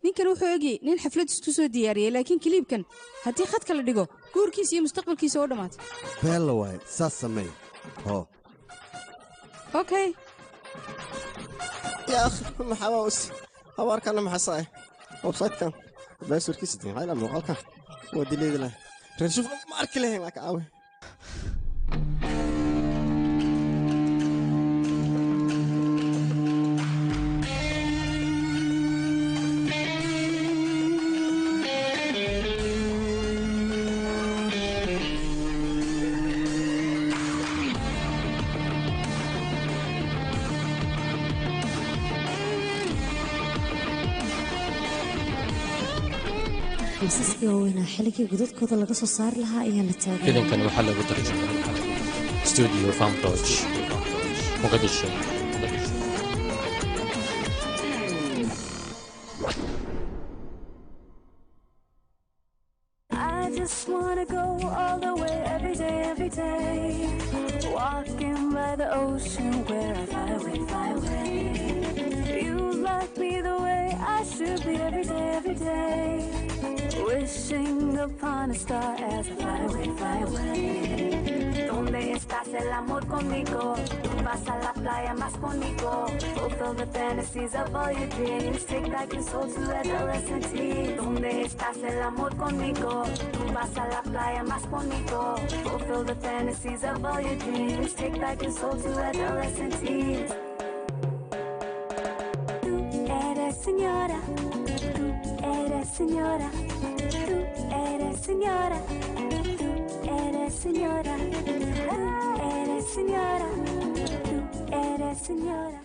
ninkan wuxuu egay nin xaflad isku soo diyaariyey laakiin kiliibkan haddii khadka la dhigo guurkiisa iyo mustaqbalkiisa oo dhammaatay beella waaye saas sameey hoo okay يا أخي ما حواوس هوار كان ما حصاي وبسايت كان بس وركيس دي هاي لما قال كان ودي لي له شوف ما أركله هناك عاوي misaskii waaweynaa xilligii godadkooda laga soo saari lahaa ayaa la taagay filimkan waxaa lagu tarjumay studio famtoj muqdisho I just wanna go all the way every day, walking by the ocean where I fly away. You like me the way I should be every day, wishing upon a star as I fly away. ¿Dónde estás el amor conmigo? Tú vas a la playa más conmigo. Fulfill the fantasies of all your dreams. Take back your soul to adolescence. ¿Dónde estás el amor conmigo? Tú vas a la playa más conmigo. Fulfill the fantasies of all your dreams. Take back your soul to adolescence. Tú eres señora. Tú eres señora. Tú eres señora. Tú eres señora. Tú eres señora. Tú eres señora.